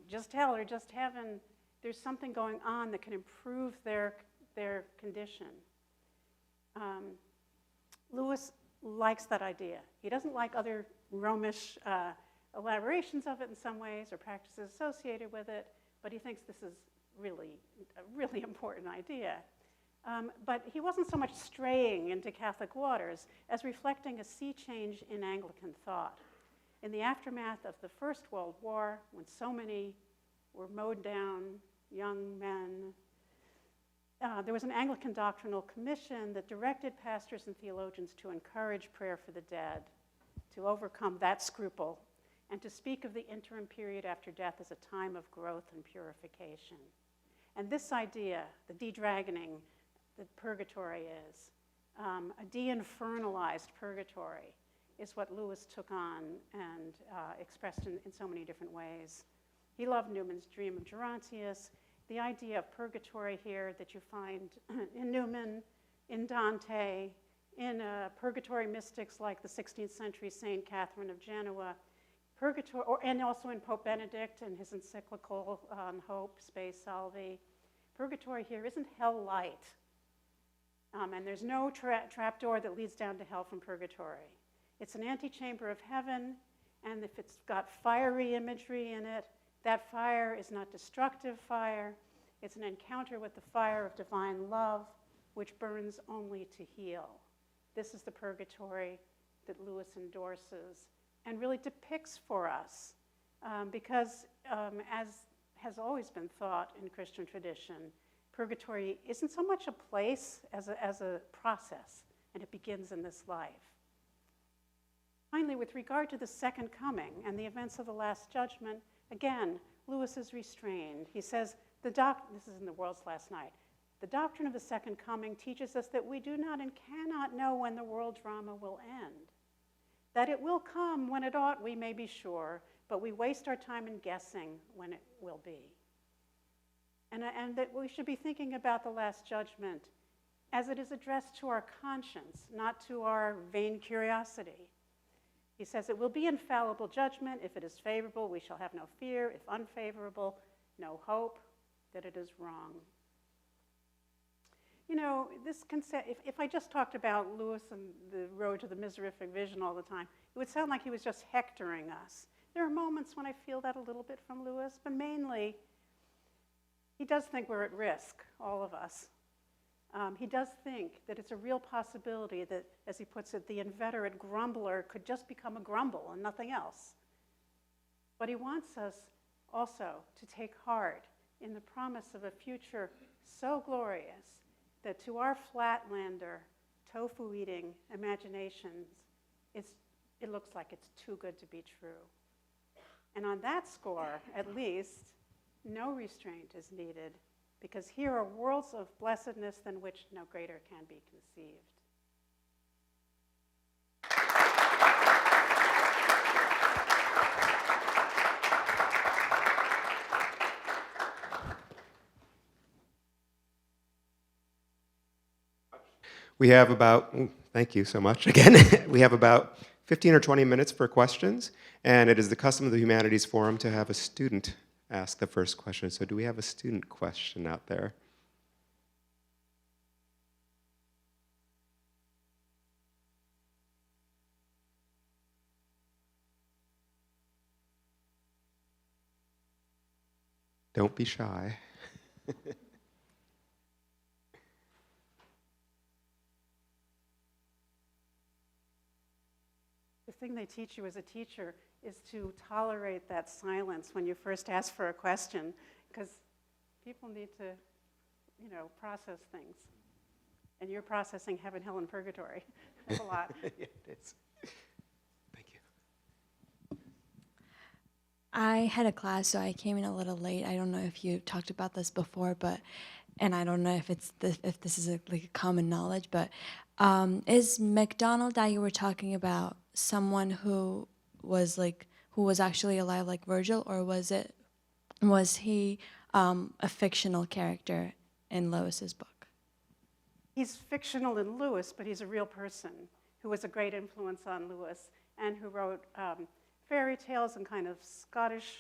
just hell or just heaven. There's something going on that can improve their condition. Lewis likes that idea. He doesn't like other Romish elaborations of it in some ways, or practices associated with it, but he thinks this is really a really important idea. But he wasn't so much straying into Catholic waters as reflecting a sea change in Anglican thought. In the aftermath of the First World War, when so many were mowed down, young men, there was an Anglican doctrinal commission that directed pastors and theologians to encourage prayer for the dead, to overcome that scruple, and to speak of the interim period after death as a time of growth and purification. And this idea, the de-dragoning that purgatory is, a de-infernalized purgatory, is what Lewis took on and expressed in so many different ways. He loved Newman's Dream of Gerontius. The idea of purgatory here that you find in Newman, in Dante, in purgatory mystics like the 16th century Saint Catherine of Genoa, purgatory, and also in Pope Benedict and his encyclical on Hope, Spe Salvi. Purgatory here isn't hell light. And there's no trapdoor that leads down to hell from purgatory. It's an antechamber of heaven, and if it's got fiery imagery in it, that fire is not destructive fire. It's an encounter with the fire of divine love, which burns only to heal. This is the purgatory that Lewis endorses and really depicts for us, because as has always been thought in Christian tradition, purgatory isn't so much a place as a process, and it begins in this life. Finally, with regard to the second coming and the events of the Last Judgment, again, Lewis is restrained. He says, this is in The World's Last Night, the doctrine of the second coming teaches us that we do not and cannot know when the world drama will end. That it will come when it ought, we may be sure, but we waste our time in guessing when it will be. And that we should be thinking about the Last Judgment as it is addressed to our conscience, not to our vain curiosity. He says it will be infallible judgment. If it is favorable, we shall have no fear. If unfavorable, no hope that it is wrong. You know, this concept, if I just talked about Lewis and the road to the miserific vision all the time, it would sound like he was just hectoring us. There are moments when I feel that a little bit from Lewis, but mainly, he does think we're at risk, all of us. He does think that it's a real possibility that, as he puts it, the inveterate grumbler could just become a grumble and nothing else. But he wants us also to take heart in the promise of a future so glorious that to our flatlander, tofu-eating imaginations, it looks like it's too good to be true. And on that score, at least, no restraint is needed, because here are worlds of blessedness than which no greater can be conceived. We have about, thank you so much again. We have about 15 or 20 minutes for questions, and it is the custom of the Humanities Forum to have a student ask the first question. So do we have a student question out there? Don't be shy. The thing they teach you as a teacher is to tolerate that silence when you first ask for a question, because people need to, process things. And you're processing heaven, hell, and purgatory a lot. Yeah, it is. Thank you. I had a class, so I came in a little late. I don't know if you talked about this before, and I don't know if if this is a common knowledge, but is MacDonald that you were talking about someone who was actually alive like Virgil, or was he a fictional character in Lewis's book? He's fictional in Lewis, but he's a real person who was a great influence on Lewis and who wrote fairy tales and kind of Scottish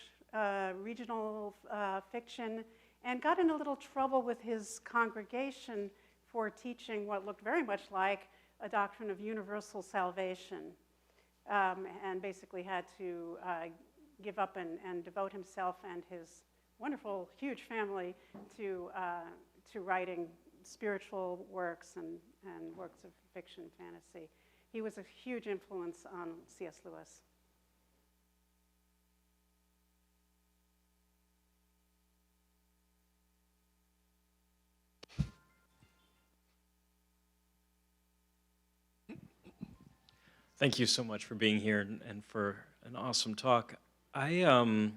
regional fiction, and got in a little trouble with his congregation for teaching what looked very much like a doctrine of universal salvation, and basically had to give up and devote himself and his wonderful, huge family to writing spiritual works and works of fiction, fantasy. He was a huge influence on C.S. Lewis. Thank you so much for being here and for an awesome talk. I'm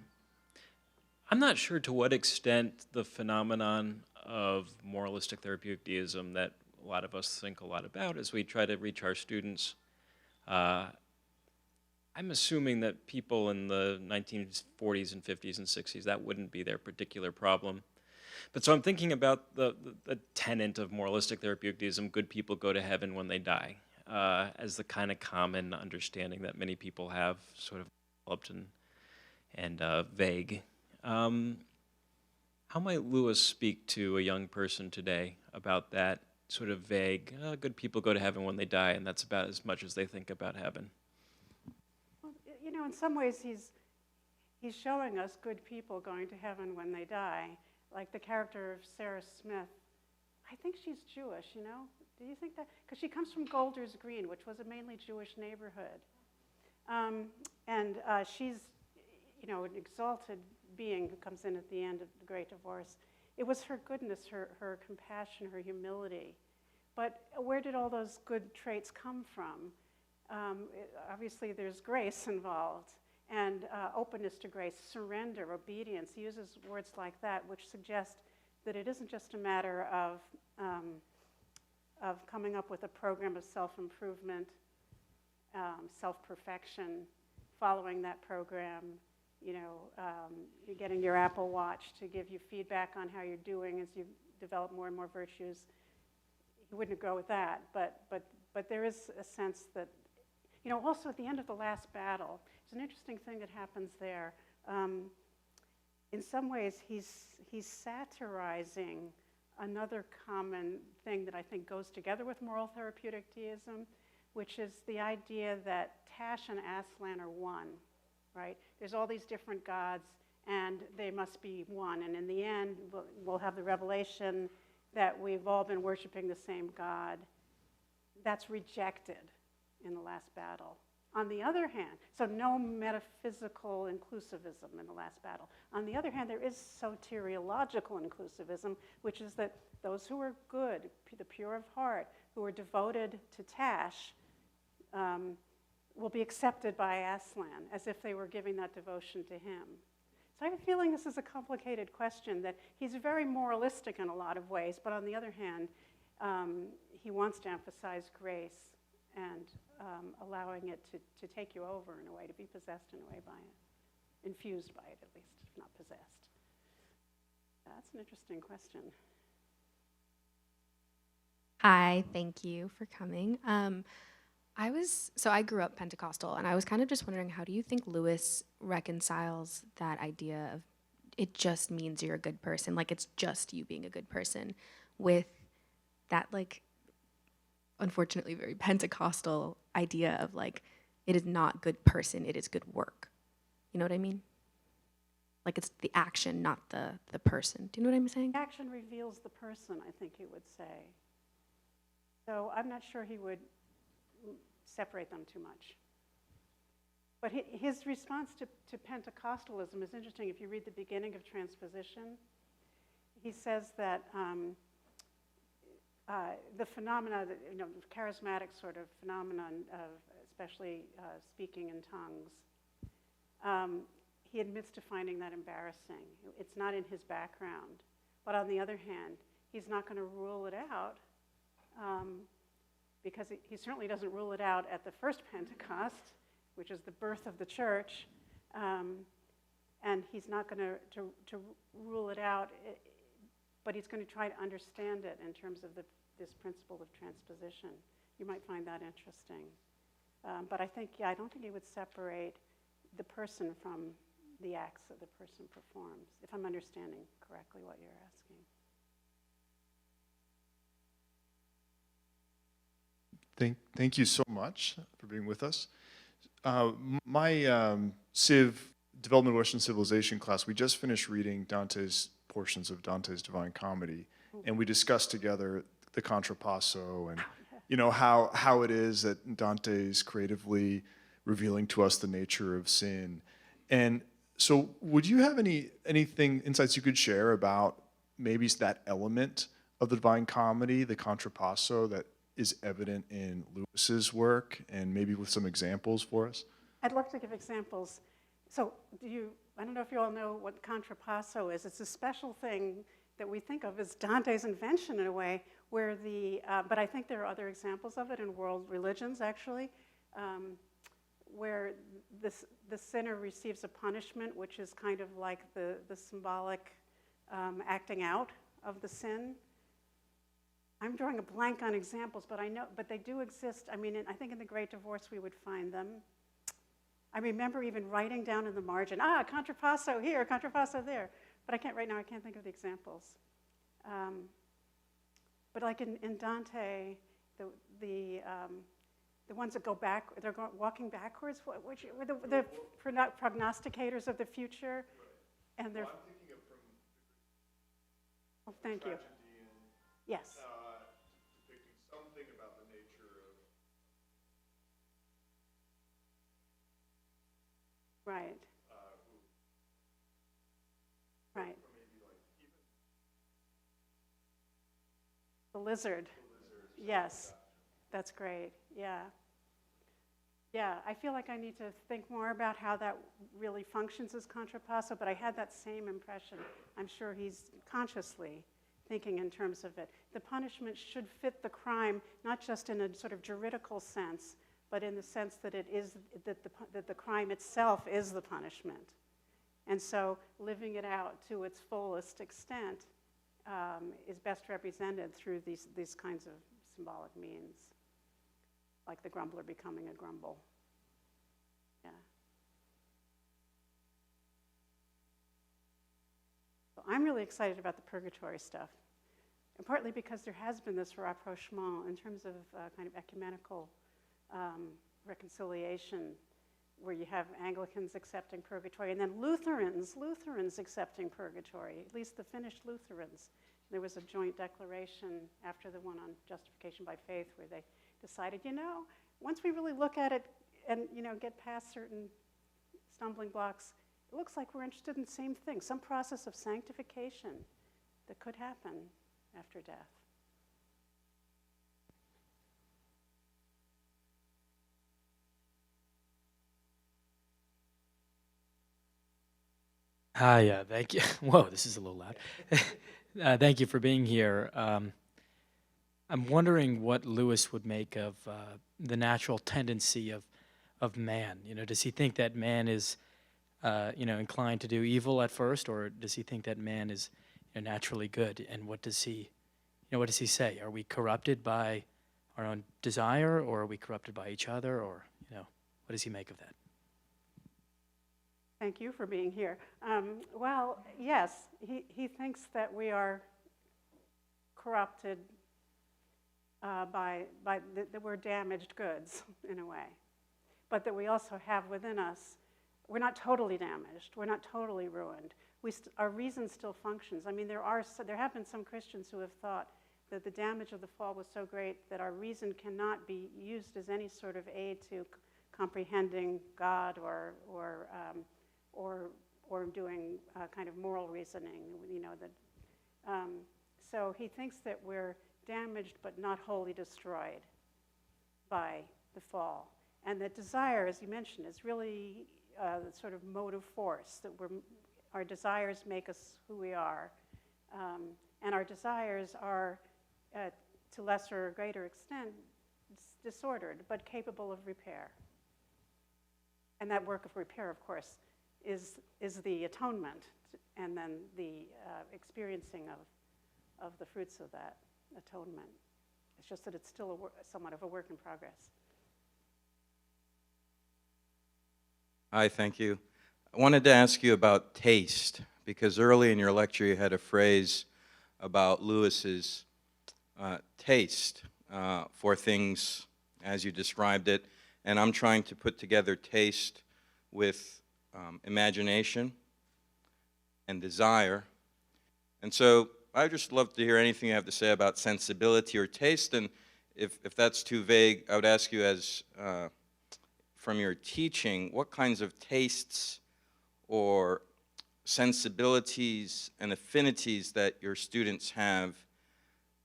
not sure to what extent the phenomenon of moralistic therapeutic deism that a lot of us think a lot about as we try to reach our students. I'm assuming that people in the 1940s and 50s and 60s, that wouldn't be their particular problem. But so I'm thinking about the tenet of moralistic therapeutic deism, good people go to heaven when they die, as the kind of common understanding that many people have, sort of developed and vague. How might Lewis speak to a young person today about that sort of vague, good people go to heaven when they die, and that's about as much as they think about heaven? Well, you know, in some ways, he's showing us good people going to heaven when they die, like the character of Sarah Smith. I think she's Jewish, you know? Do you think that? Because she comes from Golders Green, which was a mainly Jewish neighborhood. She's, you know, an exalted being who comes in at the end of the Great Divorce. It was her goodness, her compassion, her humility. But where did all those good traits come from? Obviously, there's grace involved, and openness to grace, surrender, obedience. He uses words like that, which suggest that it isn't just a matter of coming up with a program of self-improvement, self-perfection, following that program, you know, you're getting your Apple Watch to give you feedback on how you're doing as you develop more and more virtues. You wouldn't go with that, but there is a sense that, you know, also at the end of the last battle, there's an interesting thing that happens there. In some ways, he's satirizing another common thing that I think goes together with moral therapeutic deism, which is the idea that Tash and Aslan are one. Right? There's all these different gods, and they must be one. And in the end, we'll have the revelation that we've all been worshiping the same God. That's rejected in the last battle. On the other hand, so no metaphysical inclusivism in the last battle. On the other hand, there is soteriological inclusivism, which is that those who are good, the pure of heart, who are devoted to Tash, will be accepted by Aslan, as if they were giving that devotion to him. So I have a feeling this is a complicated question, that he's very moralistic in a lot of ways, but on the other hand, he wants to emphasize grace and allowing it to take you over in a way, to be possessed in a way by it, infused by it at least, if not possessed. That's an interesting question. Hi, thank you for coming. I grew up Pentecostal, and I was kind of just wondering, how do you think Lewis reconciles that idea of it just means you're a good person, like it's just you being a good person, with that, like, unfortunately very Pentecostal idea of, like, it is not good person, it is good work. You know what I mean? Like, it's the action, not the person. Do you know what I'm saying? Action reveals the person, I think he would say. So I'm not sure he would separate them too much. But his response to Pentecostalism is interesting. If you read the beginning of Transposition, he says that the phenomena, you know, the charismatic sort of phenomenon of especially speaking in tongues, he admits to finding that embarrassing. It's not in his background. But on the other hand, he's not going to rule it out, because he certainly doesn't rule it out at the first Pentecost, which is the birth of the church, and he's not going to rule it out, but he's going to try to understand it in terms of this principle of transposition. You might find that interesting. But I don't think he would separate the person from the acts that the person performs, if I'm understanding correctly what you're asking. Thank you so much for being with us. My Civ, Development of Western Civilization class, we just finished reading Dante's portions of Dante's Divine Comedy, and we discussed together the contrapasso and, you know, how it is that Dante's creatively revealing to us the nature of sin. And so would you have anything, insights you could share about maybe that element of the Divine Comedy, the contrapasso, that is evident in Lewis's work, and maybe with some examples for us? I'd love to give examples. So I don't know if you all know what contrapasso is. It's a special thing that we think of as Dante's invention in a way, where but I think there are other examples of it in world religions, actually, where the sinner receives a punishment, which is kind of like the symbolic acting out of the sin. I'm drawing a blank on examples, but they do exist. I mean, I think in the Great Divorce we would find them. I remember even writing down in the margin, contrapasso here, contrapasso there. But I can't right now, I can't think of the examples. But like in Dante, the ones that go back, they're walking backwards, which were the prognosticators of the future. And they're, I'm thinking of from oh, thank you. Yes. Depicting something about the nature of Right. Right. The lizard. Yes, that's great. Yeah. Yeah, I feel like I need to think more about how that really functions as contrapasso, but I had that same impression. I'm sure he's consciously thinking in terms of it. The punishment should fit the crime, not just in a sort of juridical sense, but in the sense that it is that the crime itself is the punishment. And so living it out to its fullest extent is best represented through these kinds of symbolic means, like the grumbler becoming a grumble. Yeah. So I'm really excited about the purgatory stuff, and partly because there has been this rapprochement in terms of kind of ecumenical reconciliation, where you have Anglicans accepting purgatory, and then Lutherans accepting purgatory, at least the Finnish Lutherans. There was a joint declaration after the one on justification by faith where they decided, once we really look at it and, get past certain stumbling blocks, it looks like we're interested in the same thing, some process of sanctification that could happen after death. Hi, thank you. Whoa, this is a little loud. Thank you for being here. I'm wondering what Lewis would make of the natural tendency of man. Does he think that man is, inclined to do evil at first, or does he think that man is naturally good? And what does he say? Are we corrupted by our own desire, or are we corrupted by each other, or what does he make of that? Thank you for being here. Well, yes, he thinks that we are corrupted that we're damaged goods in a way, but that we also have within us, we're not totally damaged, we're not totally ruined. Our reason still functions. I mean, there have been some Christians who have thought that the damage of the fall was so great that our reason cannot be used as any sort of aid to comprehending God or doing kind of moral reasoning, so he thinks that we're damaged but not wholly destroyed by the fall. And that desire, as you mentioned, is really the sort of motive force, that our desires make us who we are. And our desires are, to lesser or greater extent, disordered, but capable of repair. And that work of repair, of course, is the atonement, and then the experiencing of the fruits of that atonement. It's just that it's still somewhat of a work in progress. Hi, thank you. I wanted to ask you about taste, because early in your lecture you had a phrase about Lewis's taste for things as you described it, and I'm trying to put together taste with imagination and desire. And so I'd just love to hear anything you have to say about sensibility or taste, and if that's too vague, I would ask you as from your teaching, what kinds of tastes or sensibilities and affinities that your students have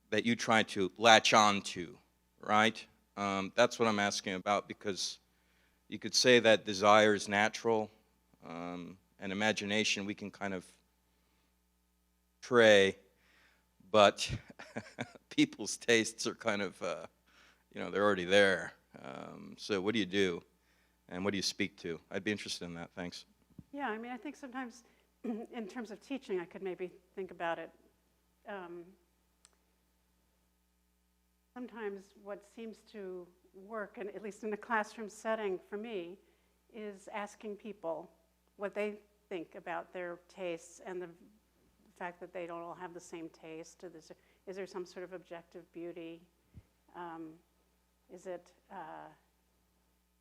that you try to latch on to, right? That's what I'm asking about, because you could say that desire is natural, and imagination we can kind of tray, but people's tastes are kind of, they're already there. So what do you do, and what do you speak to? I'd be interested in that. Thanks. Yeah, I mean, I think sometimes in terms of teaching, I could maybe think about it. Sometimes what seems to work, and at least in a classroom setting for me, is asking people what they think about their tastes and the fact that they don't all have the same taste. Is there some sort of objective beauty? Is it,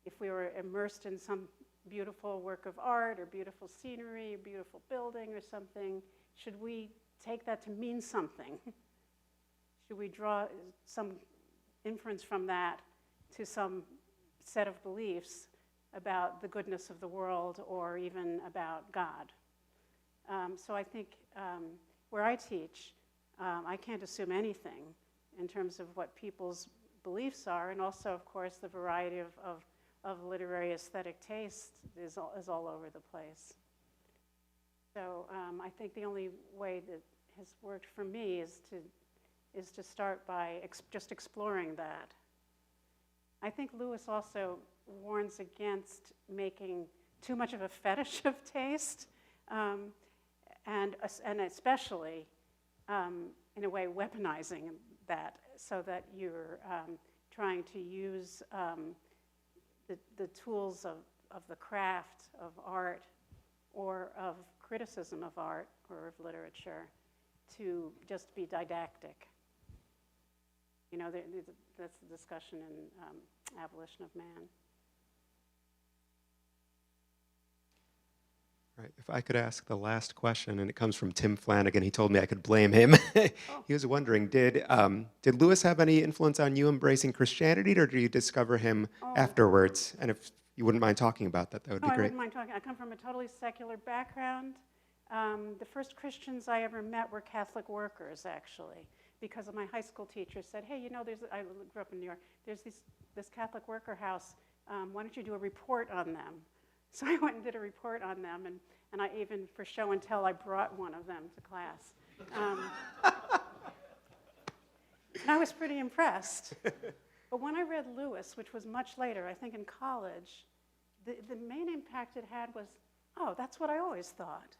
if we were immersed in some beautiful work of art or beautiful scenery, or beautiful building or something, should we take that to mean something? Should we draw some inference from that to some set of beliefs about the goodness of the world or even about God? So I think where I teach, I can't assume anything in terms of what people's beliefs are, and also, of course, the variety of literary aesthetic taste is all over the place. So I think the only way that has worked for me is to start by just exploring that. I think Lewis also warns against making too much of a fetish of taste, and especially, in a way, weaponizing that so that you're trying to use the tools of the craft of art or of criticism of art or of literature to just be didactic. That's the discussion in Abolition of Man. Right. If I could ask the last question, and it comes from Tim Flanagan. He told me I could blame him. He was wondering, did Lewis have any influence on you embracing Christianity, or did you discover him afterwards? And if you wouldn't mind talking about that, that would be I great. wouldn't mind talking. I come from a totally secular background. The first Christians I ever met were Catholic workers, actually, because my high school teacher said, hey, I grew up in New York, there's this Catholic worker house, why don't you do a report on them? So I went and did a report on them, and I even, for show and tell, I brought one of them to class. And I was pretty impressed. But when I read Lewis, which was much later, I think in college, the main impact it had was, oh, that's what I always thought,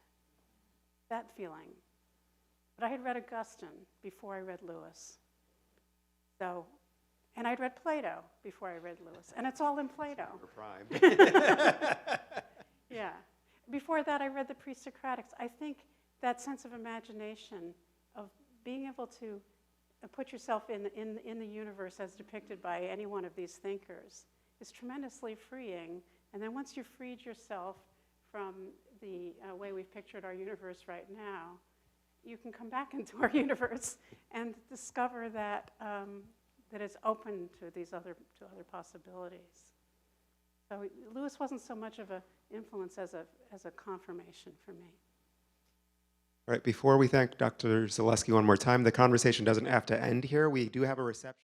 that feeling. But I had read Augustine before I read Lewis. And I'd read Plato before I read Lewis. And it's all in Plato. Yeah. Before that, I read the pre-Socratics. I think that sense of imagination, of being able to put yourself in the universe as depicted by any one of these thinkers, is tremendously freeing. And then once you've freed yourself from the way we've pictured our universe right now, you can come back into our universe and discover that that it's open to these other possibilities. So Lewis wasn't so much of an influence as a confirmation for me. All right, before we thank Dr. Zaleski one more time, the conversation doesn't have to end here. We do have a reception.